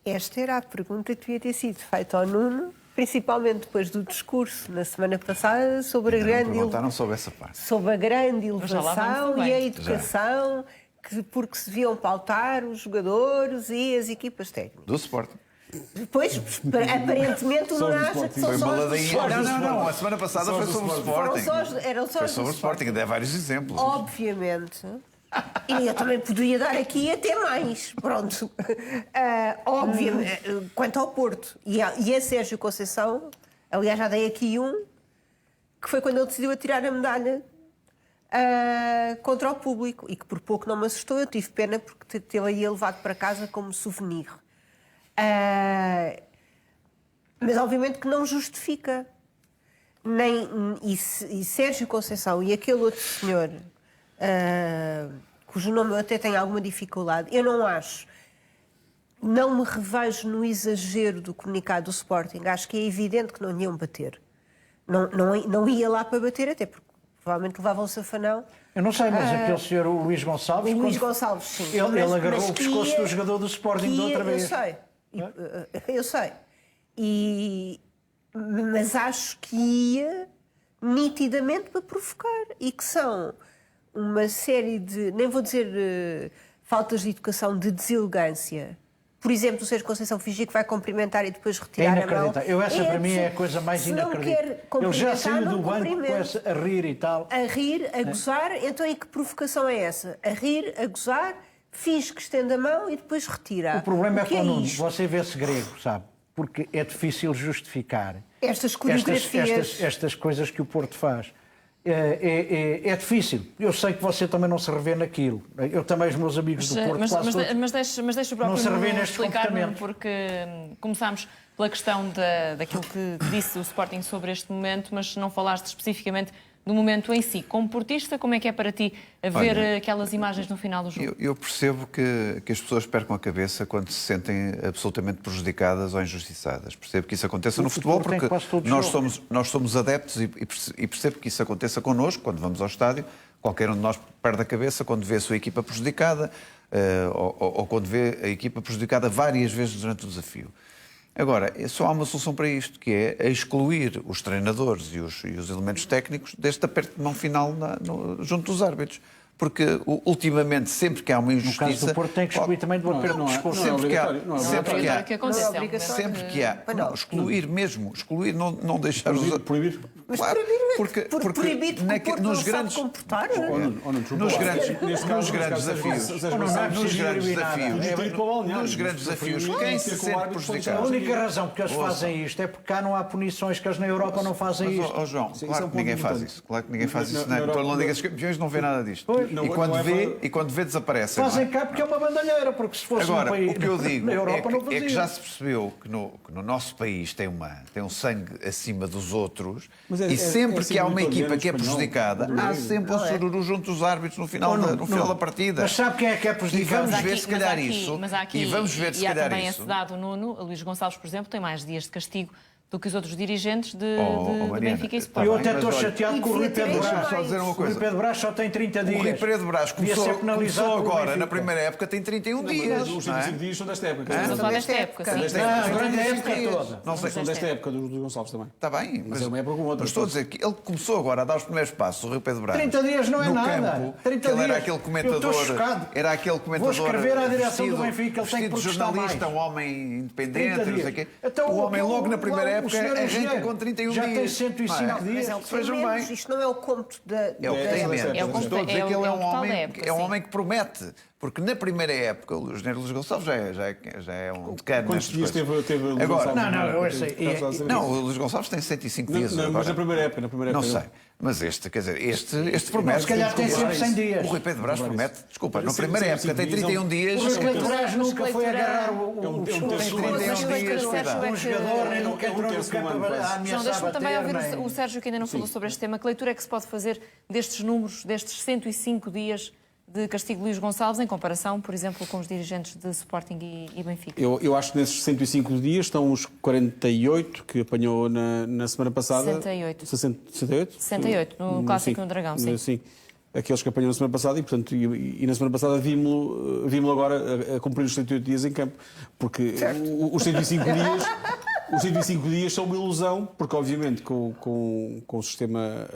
Esta era a pergunta que devia ter sido feita ao Nuno, principalmente depois do discurso na semana passada sobre a grande Perguntaram sobre essa parte. sobre a grande já lá vamos elevação também. e a educação, porque se deviam pautar os jogadores e as equipas técnicas. Do Sporting. Depois, aparentemente, o Nuno acha que são Foi só uma os do ladainha. Sporting. Não. A semana passada foi sobre o Sporting. Eram só Foi os do sobre o Sporting. Ainda há vários exemplos. Obviamente. E eu também poderia dar aqui até mais. Pronto. Obviamente. Quanto ao Porto e a Sérgio Conceição, aliás, já dei aqui que foi quando ele decidiu atirar a medalha contra o público e que por pouco não me assustou. Eu tive pena porque tê-lo aí levado para casa como souvenir. Mas obviamente que não justifica. E Sérgio Conceição e aquele outro senhor, cujo nome eu até tenho alguma dificuldade, eu não acho, não me revejo no exagero do comunicado do Sporting. Acho que é evidente que não iam bater. Não ia lá para bater, até porque provavelmente levavam o safanão. Eu não sei, mas aquele senhor, o Luís Gonçalves... O Luís Gonçalves, sim. Ele agarrou mas o pescoço do jogador do Sporting de outra vez. Eu sei. Mas acho que ia nitidamente para provocar. E que são uma série de, nem vou dizer faltas de educação, de deselegância. Por exemplo, o Sérgio Conceição fingir que vai cumprimentar e depois retirar a mão. Essa para mim é a coisa mais inacreditável. Ele já saiu do banco a rir e tal. A rir, a gozar. Então, e que provocação é essa? A rir, a gozar, finge que estende a mão e depois retira. O problema é que com o Nuno. isto? Você vê-se grego, sabe? Porque é difícil justificar Estas coreografias. estas coisas que o Porto faz. É difícil. Eu sei que você também não se revê naquilo. Eu também, os meus amigos do Porto, mas deixa o próprio não se revê Nuno nestes explicar, comportamentos. porque começámos pela questão daquilo que disse o Sporting sobre este momento, mas não falaste especificamente do momento em si. Como portista, como é que é para ti ver aquelas imagens no final do jogo? Eu percebo que as pessoas percam a cabeça quando se sentem absolutamente prejudicadas ou injustiçadas. Percebo que isso aconteça no futebol porque nós somos adeptos e percebo que isso aconteça connosco quando vamos ao estádio. Qualquer um de nós perde a cabeça quando vê a sua equipa prejudicada ou quando vê a equipa prejudicada várias vezes durante o desafio. Agora, só há uma solução para isto, que é excluir os treinadores e os elementos técnicos deste aperto de mão final junto dos árbitros. Porque, ultimamente, sempre que há uma injustiça... No caso do Porto tem que excluir também do aperto de pescoço. Sempre que há... Excluir mesmo. Excluir, não deixar... Proibir. Mas Claro, porque proibir que o Porto não sabe comportar. Nos grandes desafios, quem se sente prejudicado? A única razão que eles fazem isto é porque cá não há punições que eles na Europa não fazem isto. João, claro que ninguém faz isso. Claro que ninguém faz isso. Na Liga dos Campeões não vê nada disto. E quando vê, desaparece. Fazem cá porque é uma bandalheira, porque se fosse Agora, um país... o que eu digo na Europa não fazia. é que já se percebeu que no nosso país tem um sangue acima dos outros e sempre que há uma equipa que é prejudicada, há sempre um sururu junto dos árbitros no final da partida. Mas sabe quem é que é E prejudicado? vamos ver se calhar isso. Mas há aqui, E vamos ver se há calhar também isso. esse dado, Nuno. Luís Gonçalves, por exemplo, tem mais dias de castigo do que os outros dirigentes de Mariana, Benfica e Sporting. Eu até Mas estou olha, chateado com o Rui Pedro Deixa-me Brás. só dizer uma O Rui coisa. Pedro Brás só tem 30 dias. O Rui Pedro Brás Devia ser penalizado começou pelo agora, Benfica. na primeira época, tem 31 dias. Os não é? 35 dias são desta época. Estamos a falar desta época, sim. Ah, São durante a 35 época dias. toda. Não sei. São desta época do Gonçalves também. Está bem, Mas é uma época com outra. mas estou a dizer que ele começou agora a dar os primeiros passos, o Rui Pedro Brás. 30 dias não é no nada. Campo, 30 que ele era dias. aquele Eu comentador. estou chocado. Era aquele comentador. Vou escrever à direção do vestido- Benfica, ele tem que vestido de protestar jornalista, mais. um homem 30 independente, não sei o dias. quê. Então, o homem logo na primeira o época senhor arranca engenheiro com 31 já dias. tem 105 não é? dias. Mas é o que tem Vejam menos. bem. Isto não é o cômputo da... É o que tem menos. É o Mas estou a dizer que ele é um total da homem, época, é um sim. homem que promete. Porque na primeira época, o Engenheiro Luís Gonçalves já é um decano. Quantos nestas dias coisas. teve Luís Agora, Gonçalves? Não, eu sei. Não, o Luís Gonçalves tem 105 dias. Mas agora. na primeira época. Não sei. Mas este, quer dizer, este promete. Se calhar tem sempre 100 dias. O Rui Pedro Brás promete. Desculpa, na Sim, primeira sim, época sim, tem sim, 31 dias. O Rui Pedro Brás nunca foi leitura- agarrar um o terço tem do ano. 31 dias, cuidado. um jogador nem nunca entrou no terço do campo ano, a quase. João, ameaçar deixa-me também bater. ouvir nem- o Sérgio, que ainda não falou sobre este tema. Que leitura é que se pode fazer destes números, destes 105 dias de castigo de Luís Gonçalves, em comparação, por exemplo, com os dirigentes de Sporting e Benfica? Eu acho que nesses 105 dias estão os 48 que apanhou na semana passada. 68. 68? 68, no Clássico no Dragão, sim. Sim. Aqueles que apanhou na semana passada e, portanto, e na semana passada vimos-lo agora a cumprir os 78 dias em campo. Porque os 105 dias... Os 105 dias são uma ilusão, porque, obviamente, com o sistema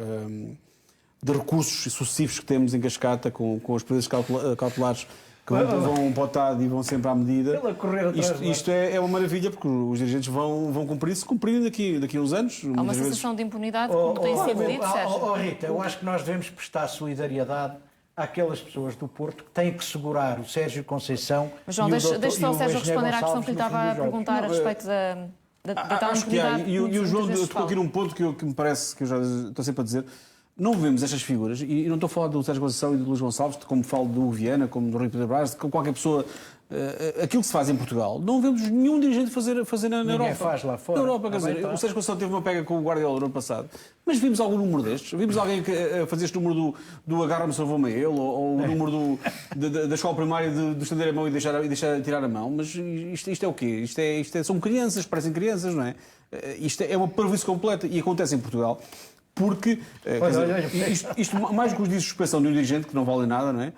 de recursos sucessivos que temos em cascata, com as presas cautelares que vão para o TAD e vão sempre à medida, Ele a correr atrás isto é uma maravilha, porque os dirigentes vão cumprir, se cumprirem daqui a uns anos. Há uma sensação de impunidade, como tem sempre dito, Sérgio. Rita, eu acho que nós devemos prestar solidariedade àquelas pessoas do Porto que têm que segurar o Sérgio Conceição. Mas, João, e deixe doutor- só e o Sérgio engenheiro responder à questão que lhe Gonçalves no estava fim a dos jogos. perguntar a respeito da tal Acho que há, impunidade. e o muitas João vezes tocou aqui fala. num ponto que me parece, que eu já estou sempre a dizer, não vemos estas figuras, e não estou a falar do Sérgio Conceição e do Luís Gonçalves, como falo do Viana, como do Rui Pedro Brás, com qualquer pessoa, aquilo que se faz em Portugal, não vemos nenhum dirigente fazer na Ninguém Europa. faz lá fora. Na Europa, quer Também dizer, está. o Sérgio Conceição teve uma pega com o Guardiola no ano passado, mas vimos algum número destes? Vimos alguém a fazer este número do agarra-me, salvou-me ele, ou o número da escola primária de estender a mão e deixar tirar a mão, mas isto é o quê? São crianças, parecem crianças, não é? Isto é uma parvoíce completa e acontece em Portugal. Porque, isto mais do que os dias de suspensão de um dirigente, que não vale nada, não é?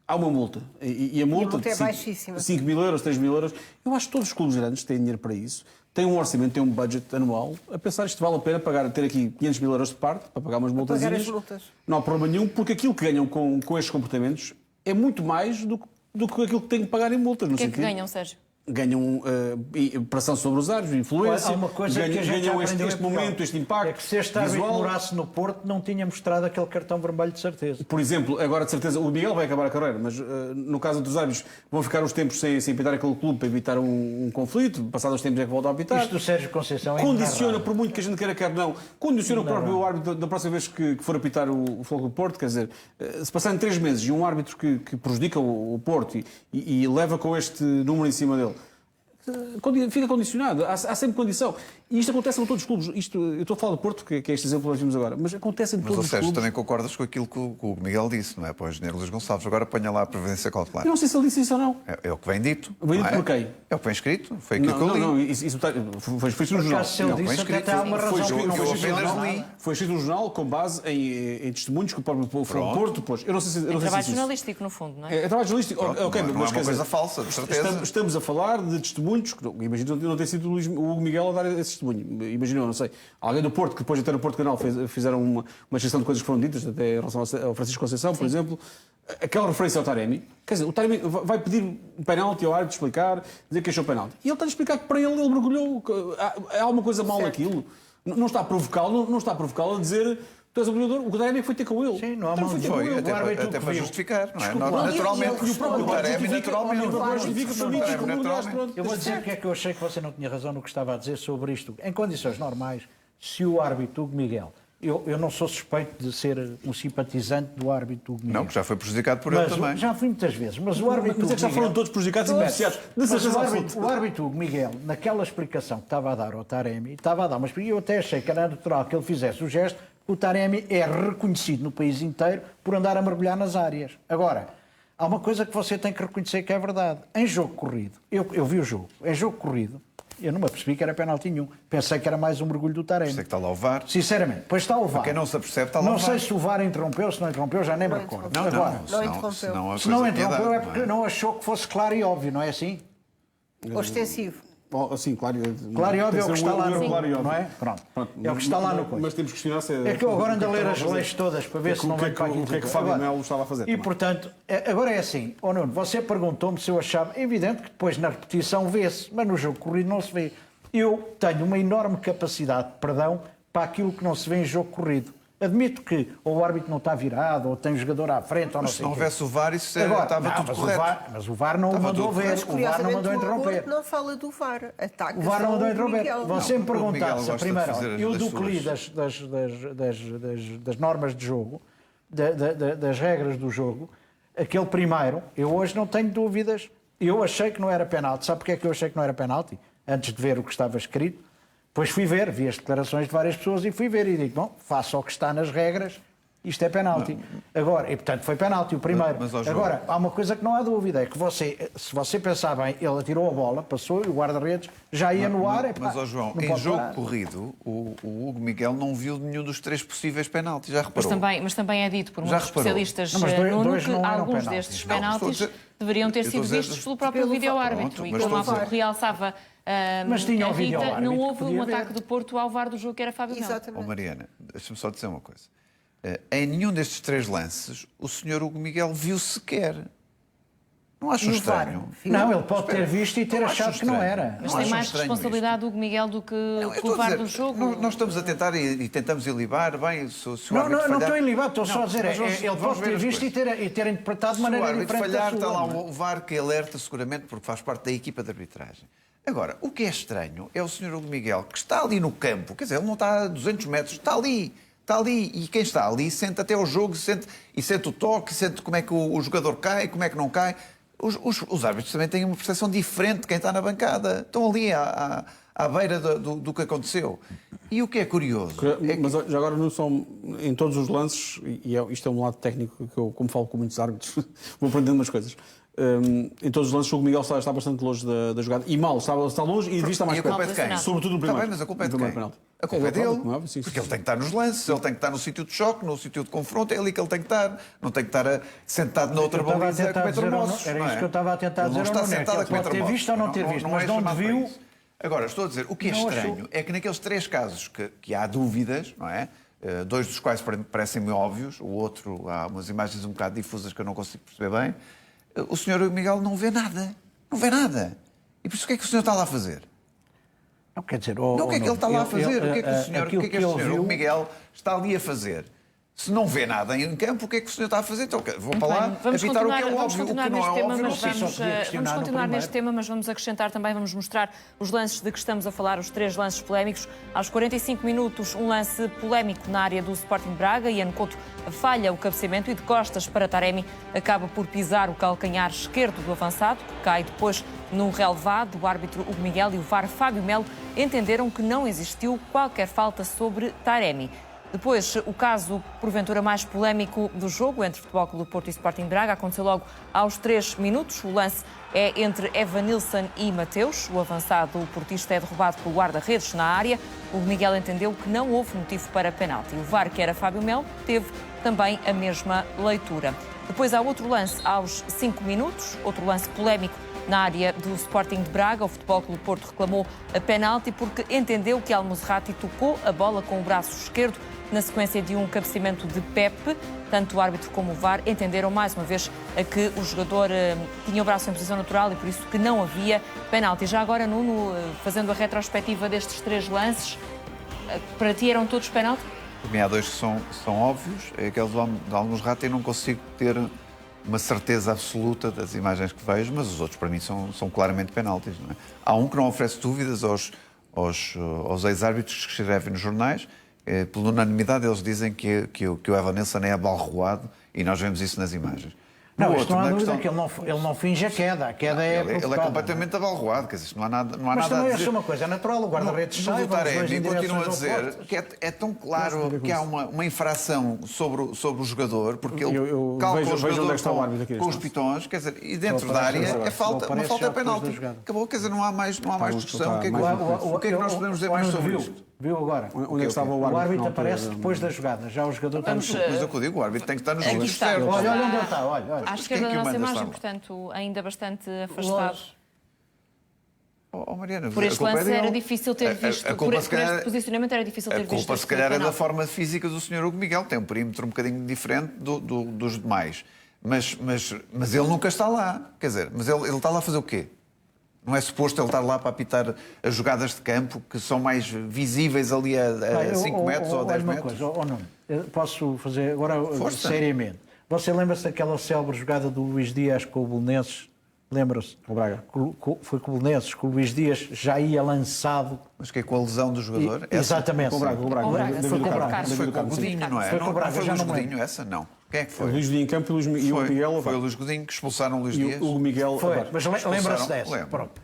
Há uma multa. E a multa multa é baixíssima. 5 mil euros, 3 mil euros. Eu acho que todos os clubes grandes têm dinheiro para isso. Têm um orçamento, têm um budget anual. A pensar isto vale a pena ter aqui 500 mil euros de parte para pagar umas multas. pagar as multas. Não há problema nenhum, porque aquilo que ganham com estes comportamentos é muito mais do que aquilo que têm que pagar em multas. O que é que ganham, Sérgio? Ganham pressão sobre os árbitros, influência, Há uma coisa que a gente ganham já aprendeu em este Portugal. momento, este impacto É que se este árbitro visual. morasse no Porto, não tinha mostrado aquele cartão vermelho de certeza. Por exemplo, agora de certeza o Miguel vai acabar a carreira, mas no caso dos árbitros vão ficar uns tempos sem apitar aquele clube para evitar um conflito, passados os tempos é que voltam a apitar. Isto do Sérgio Conceição é Condiciona, inarrável. por muito que a gente queira não, condiciona o próprio árbitro da próxima vez que for apitar o Futebol do Porto, quer dizer, se passarem 3 meses e um árbitro que prejudica o Porto e leva com este número em cima dele, fica condicionado, há sempre condição. E isto acontece em todos os clubes. Eu estou a falar do Porto, que é este exemplo que nós vimos agora, mas acontece em Mas, todos ou os seja, clubes. também concordas com aquilo que o Miguel disse, não é? Para o engenheiro Luís Gonçalves. Agora apanha lá a previdência cautelar. Eu não sei se ele disse isso ou não. É o que vem dito. Vem dito não é? por quem? É o que vem escrito. Foi aquilo que eu li. Não, isso foi escrito no jornal. Acaso, se ele Não, disse, bem até escrito. há uma Foi razão. escrito, que eu não apenas nada. li. Foi escrito no jornal com base em testemunhos que o próprio Porto pôs. Eu não sei se É trabalho isso. jornalístico, no fundo, não é? É trabalho jornalístico. Pronto, Ok, não é mas uma quer coisa dizer, falsa, de certeza. Estamos a falar de testemunhos, que imagino não ter sido o Hugo Miguel a dar esse testemunho. Imagino, não sei. Alguém do Porto, que depois até no Porto Canal fizeram uma exceção de coisas que foram ditas, até em relação ao Francisco Conceição, por exemplo. Aquela referência ao Taremi. Quer dizer, o Taremi vai pedir um penalti ao árbitro explicar, dizer que achou penalti. E ele está a explicar que para ele mergulhou. Há alguma coisa mal naquilo. Não está a provocá-lo a dizer. Tu és o goleador, o Taremi foi ter com ele. Sim, não há Então, mal ter nenhuma. com ele. O árbitro Até que para viu. justificar, não é? Desculpa lá. Naturalmente. E o próprio O Taremi, naturalmente. Eu vou dizer o que é que eu achei que você não tinha razão no que estava a dizer sobre isto. Em condições normais, se o árbitro Hugo Miguel... Eu não sou suspeito de ser um simpatizante do árbitro Hugo Miguel. Não, que já foi prejudicado por ele Mas também. já fui muitas vezes. Mas o árbitro Mas é que já Hugo foram Miguel- todos prejudicados e beneficiados. De Mas certeza o árbitro Hugo Miguel, naquela explicação que estava a dar ao Taremi, estava a dar, mas eu até achei que era natural que ele fizesse o gesto, o Taremi é reconhecido no país inteiro por andar a mergulhar nas áreas. Agora, há uma coisa que você tem que reconhecer que é verdade. Em jogo corrido, eu vi o jogo, em jogo corrido, Eu não me apercebi que era penalti nenhum. Pensei que era mais um mergulho do Taremi. Sei que está lá o VAR. Sinceramente, pois está o VAR. Para quem não se apercebe, está lá Não o VAR. sei se o VAR interrompeu, se não interrompeu, já nem me recordo. Não, Agora, não. Não interrompeu. Senão a se não coisa tinha interrompeu é dado, porque não achou que fosse claro e óbvio, não é assim? Ostensivo. Sim, claro. Claro e óbvio é o que está lá no claro e óbvio. não é? Pronto. É o que está lá no coisa. Mas temos que questionar se É que eu agora ando a ler as leis todas para ver se não vem para aqui. O que é que Fábio Melo estava a fazer? E, portanto, agora é assim. Oh, Nuno, você perguntou-me se eu achava... É evidente que depois na repetição vê-se, mas no jogo corrido não se vê. Eu tenho uma enorme capacidade de perdão para aquilo que não se vê em jogo corrido. Admito que ou o árbitro não está virado, ou tem um jogador à frente, ou não Mas se sei não o quê. houvesse o VAR, isso Agora, estava não, tudo mas correto. mas o VAR não o Estava mandou tudo ver. correto. O VAR não mandou o interromper. Aborto não fala do VAR. Ataca O VAR não mandou interromper. Miguel. Você me Não, o Miguel perguntasse, gosta de primeiro, fazer eu as do suas- que li das normas de jogo, das regras do jogo, aquele primeiro, eu hoje não tenho dúvidas. Eu achei que não era penalti. Sabe porque é que eu achei que não era penalti? Antes de ver o que estava escrito. Depois fui ver, vi as declarações de várias pessoas e fui ver e digo, bom, faça o que está nas regras, isto é penalti. Agora, e portanto foi penalti o primeiro. Mas, ó, João- Agora, há uma coisa que não há dúvida, é que você, se você pensar bem, ele atirou a bola, passou e o guarda-redes já ia no ar. Mas, ó João, não em pode jogo parar. corrido, o Hugo Miguel não viu nenhum dos 3 possíveis penaltis, já reparou? Mas também é dito por Já muitos reparou? especialistas, Não, mas Nuno, dois que não eram alguns penaltis. destes Não, estou a penaltis dizer- deveriam ter eu estou a sido dizer- vistos pelo próprio Pelo vídeo-árbitro. Pronto, E mas como há estou a pouco dizer- realçava Mas tinha a o Rita, vídeo-árbitro, não houve podia um ver. ataque do Porto ao VAR do jogo que era Fábio Melo. Oh, Exatamente. Mariana, deixa-me só dizer uma coisa. Em nenhum destes 3 lances, o senhor Hugo Miguel viu sequer. Não acho No VAR, estranho? viu? Não, ele pode ter visto e ter Não achado acho que não estranho. era. Mas Não tem acho mais estranho responsabilidade do Hugo Miguel do que Não, eu o estou a VAR dizer, do jogo. Nós estamos a tentar e tentamos ilibar, bem, se o Não, árbitro não falhar... estou ilibado, estou só a dizer, mas vamos- ele vamos pode ver ter as visto coisas. e ter interpretado de Se o maneira árbitro diferente falhar, da está lá sua. o VAR que alerta seguramente porque faz parte da equipa de arbitragem. Agora, o que é estranho é o senhor Hugo Miguel, que está ali no campo, quer dizer, ele não está a 200 metros, está ali, e quem está ali sente até o jogo, sente o toque, sente como é que o jogador cai, como é que não cai. Os árbitros também têm uma percepção diferente de quem está na bancada, estão ali à beira do que aconteceu. E o que é curioso... é que- Mas já agora não são em todos os lances, isto é um lado técnico que eu, como falo com muitos árbitros, vou aprendendo umas coisas. Em todos os lances o Miguel está bastante longe da jogada. E mal, está longe e vista mais E a culpa é de perto. quem? Sobretudo no Está primeiro. bem, mas a culpa é de no quem? primeiro penalti. A culpa é dele. como é óbvio, sim, Porque sim. ele tem que estar nos lances, ele tem que estar no sítio de choque, no sítio de confronto, é ali que ele tem que estar. Não tem que estar sentado na outra Eu estava a baliza a tentar comer dizer ao termossos. Nuno, era não isso é? que eu estava a tentar Ele dizer não ao está Nuno, é que sentado a ele comer pode ter termossos. visto ou não ter visto, mas é de onde chamado para viu- isso. Agora, estou a dizer, o que é Não estranho achou. é que naqueles 3 casos que há dúvidas, não é? 2 dos quais parecem-me óbvios, o outro há umas imagens um bocado difusas que eu não consigo perceber bem, o senhor Miguel não vê nada. Não vê nada. E por isso o que é que o senhor está lá a fazer? Não, quer dizer, Não, o que é que ele está lá a fazer? O que é que o senhor, o que é que este ele senhor viu, o Miguel está ali a fazer? Se não vê nada em campo, o que é que o senhor está a fazer? Então, vou para lá Vamos apitar o que é continuar óbvio, o que neste não é tema, óbvio. mas sei, só vamos, podia questionar vamos no continuar neste primeiro. tema, mas vamos acrescentar também, vamos mostrar os lances de que estamos a falar, os 3 lances polémicos. Aos 45 minutos, um lance polémico na área do Sporting Braga. Ian Couto falha o cabeceamento e de costas para Taremi acaba por pisar o calcanhar esquerdo do avançado, que cai depois no relevado. O árbitro Hugo Miguel e o VAR Fábio Melo entenderam que não existiu qualquer falta sobre Taremi. Depois, o caso, porventura, mais polémico do jogo entre Futebol Clube do Porto e Sporting Braga aconteceu logo aos 3 minutos. O lance é entre Evanilson e Mateus. O avançado portista é derrubado pelo guarda-redes na área. O Miguel entendeu que não houve motivo para penalti. O VAR, que era Fábio Melo, teve também a mesma leitura. Depois há outro lance aos 5 minutos, outro lance polémico na área do Sporting de Braga. O Futebol Clube do Porto reclamou a penalti porque entendeu que Al-Musrati tocou a bola com o braço esquerdo na sequência de um cabeceamento de Pepe. Tanto o árbitro como o VAR entenderam mais uma vez que o jogador tinha o braço em posição natural e por isso que não havia penalti. Já agora, Nuno, fazendo a retrospectiva destes 3 lances, para ti eram todos penalti? Para mim há 2 que são óbvios. É aquele de alguns ratos eu não consigo ter uma certeza absoluta das imagens que vejo, mas os outros para mim são claramente penaltis. Não é? Há um que não oferece dúvidas aos ex-árbitros que escrevem nos jornais. Pela unanimidade eles dizem que o Evanilson é abalroado e nós vemos isso nas imagens. Não, No isto outro, não há na dúvida questão- que ele não finge a queda. A queda é Ele é provocada. completamente abalroado, quer dizer, isto não há nada, Mas a também dizer. é uma coisa, é natural, o guarda-redes No sai, vão os dois Taremi em continua a direções dizer opostas. que é tão claro que há uma infração sobre o jogador, porque ele Eu calca vejo o onde é que jogador está o árbitro aqui com os neste pitões, quer dizer, e dentro Só da aparece área agora. é falta, Só uma aparece falta já é depois da penalti. jogada. Acabou, quer dizer, não há mais discussão. O que é que nós podemos dizer mais sobre isto? Viu agora? Onde é que estava o O árbitro? árbitro na altura? aparece depois da jogada, já o jogador está no chão. Mas é o que eu digo, o árbitro tem que estar nos Aqui sítios está. certos. Olha onde ele está, olha. À quem esquerda é que da o nossa manda imagem, estar? portanto, ainda bastante afastado. Oh, Mariana, Por este a culpa é lance era dele. difícil ter visto, a por culpa, se este calhar, posicionamento era difícil ter a visto. culpa, se este calhar, é da penalti. forma física do Sr. Hugo Miguel, que tem um perímetro um bocadinho diferente dos demais. Mas ele nunca está lá. Quer dizer, mas ele está lá a fazer o quê? Não é suposto ele estar lá para apitar as jogadas de campo que são mais visíveis ali a 5 metros ou 10 metros? Não, posso fazer agora Força. seriamente. Você lembra-se daquela célebre jogada do Luís Dias com o Belenenses? Lembra-se? O Braga. Foi com o Belenenses, que o Luís Dias já ia lançado. Mas que é com a lesão do jogador? Essa? Exatamente. Com o Braga, com o Braga. Com o Braga, David foi com o Carmo. Braga. David Foi com o Carmo, sim. Godinho, não é? Foi com o Braga, não foi o já Luís não me Godinho essa? Não. Quem é que foi? Luís Godinho em campo e o Miguel. Foi o Luís Godinho que expulsaram o Luís E Dias? o Hugo Miguel. Foi, Avar. mas lembra-se dessa. Lembro. Pronto.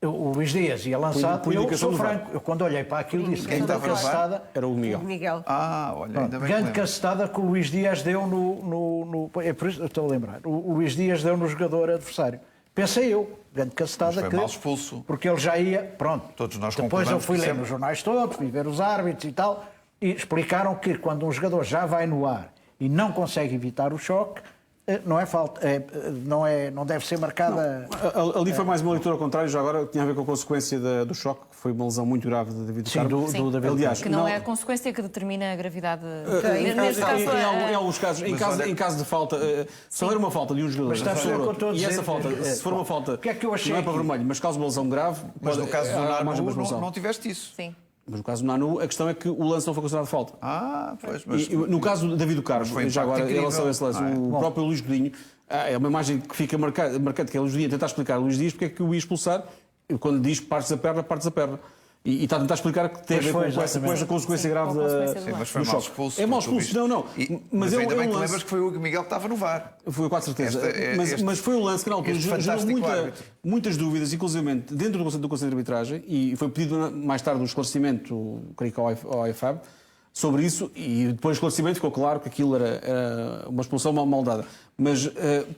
O Luís Dias ia lançado. Por Eu indicação sou do VAR. franco. Eu, quando olhei para aquilo, disse: Quem grande estava a VAR? cacetada. Era o Hugo Miguel. Miguel. Ah, olha, ainda bem que Grande lembro. cacetada que o Luís Dias deu no. É por isso que eu estou a lembrar. O Luís Dias deu no jogador adversário. Pensei eu, grande cacetada Mas foi que. mal expulso. Porque ele já ia. Pronto. Todos nós Depois eu concordamos fui que ler sempre- nos jornais todos, fui ver os árbitros e tal, e explicaram que quando um jogador já vai no ar e não consegue evitar o choque, não é falta. Não deve ser marcada. Ali foi mais uma leitura ao contrário, já agora tinha a ver com a consequência do choque, que foi uma lesão muito grave de David Sim, Carmo. do David Aliás, Que não é a consequência que determina a gravidade. Neste Em caso, alguns casos, em caso de falta, se houver uma falta de um jogador Mas está a sobre perceber o que eu outro, estou a e dizer? essa falta, se for uma falta O que é que eu achei não é para aqui? vermelho, mas causa uma lesão grave, Mas no caso do há margem Nanu para expulsão. não tiveste isso. sim. Mas no caso do Nanu, a questão é que o lance não foi considerado falta. Ah, pois, mas... E no caso do David Carmo, Mas foi um já impacto agora, em relação a incrível, esse lance, não é? o próprio Luís Godinho, é uma imagem que fica marcante, que é o Luís Godinho a tentar explicar a Luís Dias porque é que o ia expulsar, e quando diz partes a perna. E está a tentar explicar que tem a ver Pois com foi, essa exatamente. consequência Sim, grave com a consequência do Sim, lance. mas foi do mal choque. expulso. É mal pelo expulso, não. Mas ainda bem que lance- lembras que foi o Hugo Miguel que estava no VAR. Foi com certeza. Este- Mas foi um lance que na altura este gerou fantástico árbitro. muitas dúvidas, inclusive dentro do Conselho de Arbitragem, e foi pedido mais tarde um esclarecimento, creio que ao IFAB, sobre isso, e depois do esclarecimento ficou claro que aquilo era uma expulsão mal dada. Mas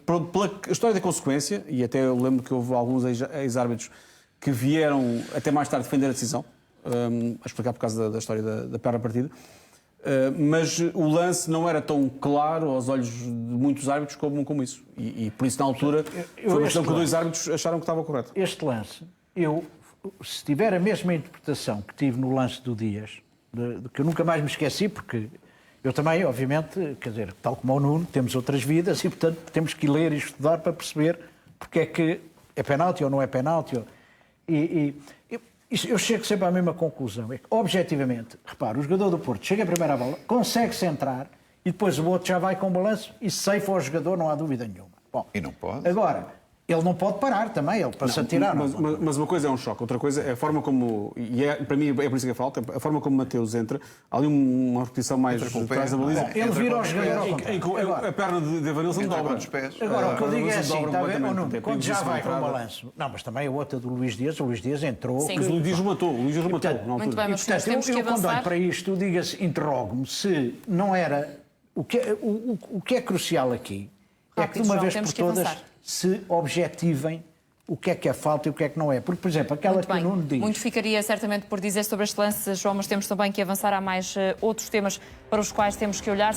pela história da consequência, e até eu lembro que houve alguns ex-árbitros que vieram até mais tarde defender a decisão, a explicar por causa da história da perna partida, mas o lance não era tão claro aos olhos de muitos árbitros como isso. E por isso, na altura, foi uma questão que dois árbitros acharam que estava correto. Este lance, se tiver a mesma interpretação que tive no lance do Dias, que eu nunca mais me esqueci, porque eu também, obviamente, quer dizer, tal como o Nuno, temos outras vidas e, portanto, temos que ler e estudar para perceber porque é que é penalti ou não é penalti. Eu chego sempre à mesma conclusão. É que, objetivamente, repara, o jogador do Porto chega à primeira bola, consegue centrar e depois o outro já vai com o balanço e ceifa ao jogador, não há dúvida nenhuma. Bom, E não pode. Agora, ele não pode parar também, ele para se atirar. Mas uma coisa é um choque, outra coisa é a forma como, para mim é por isso que é falta, a forma como Mateus entra, há ali uma repetição mais Entra com o pé, atrás da baliza. não é? Ele Entra vira com ao os jogador ao pés. contrário. A perna de Evanilson Entra dobra. com os pés. Agora, o que eu digo é assim, dobra está a ver, completamente. Nuno, É quando já perigoso vai com o entrada. balanço. Não, mas também a outra do Luís Dias entrou. Sim. Mas o Luís Dias rematou, na altura. Muito bem, E, mas nós portanto, temos que eu quando olho avançar. para isto, diga-se, interrogo-me se não era... O que é crucial aqui é que, de Rápido, uma João, vez temos por que todas, avançar. se objetivem o que é falta e o que é que não é. Porque, por exemplo, aquela Muito que o bem. Nuno diz... Muito ficaria certamente por dizer sobre este lance, João, mas temos também que avançar. Há mais outros temas para os quais temos que olhar.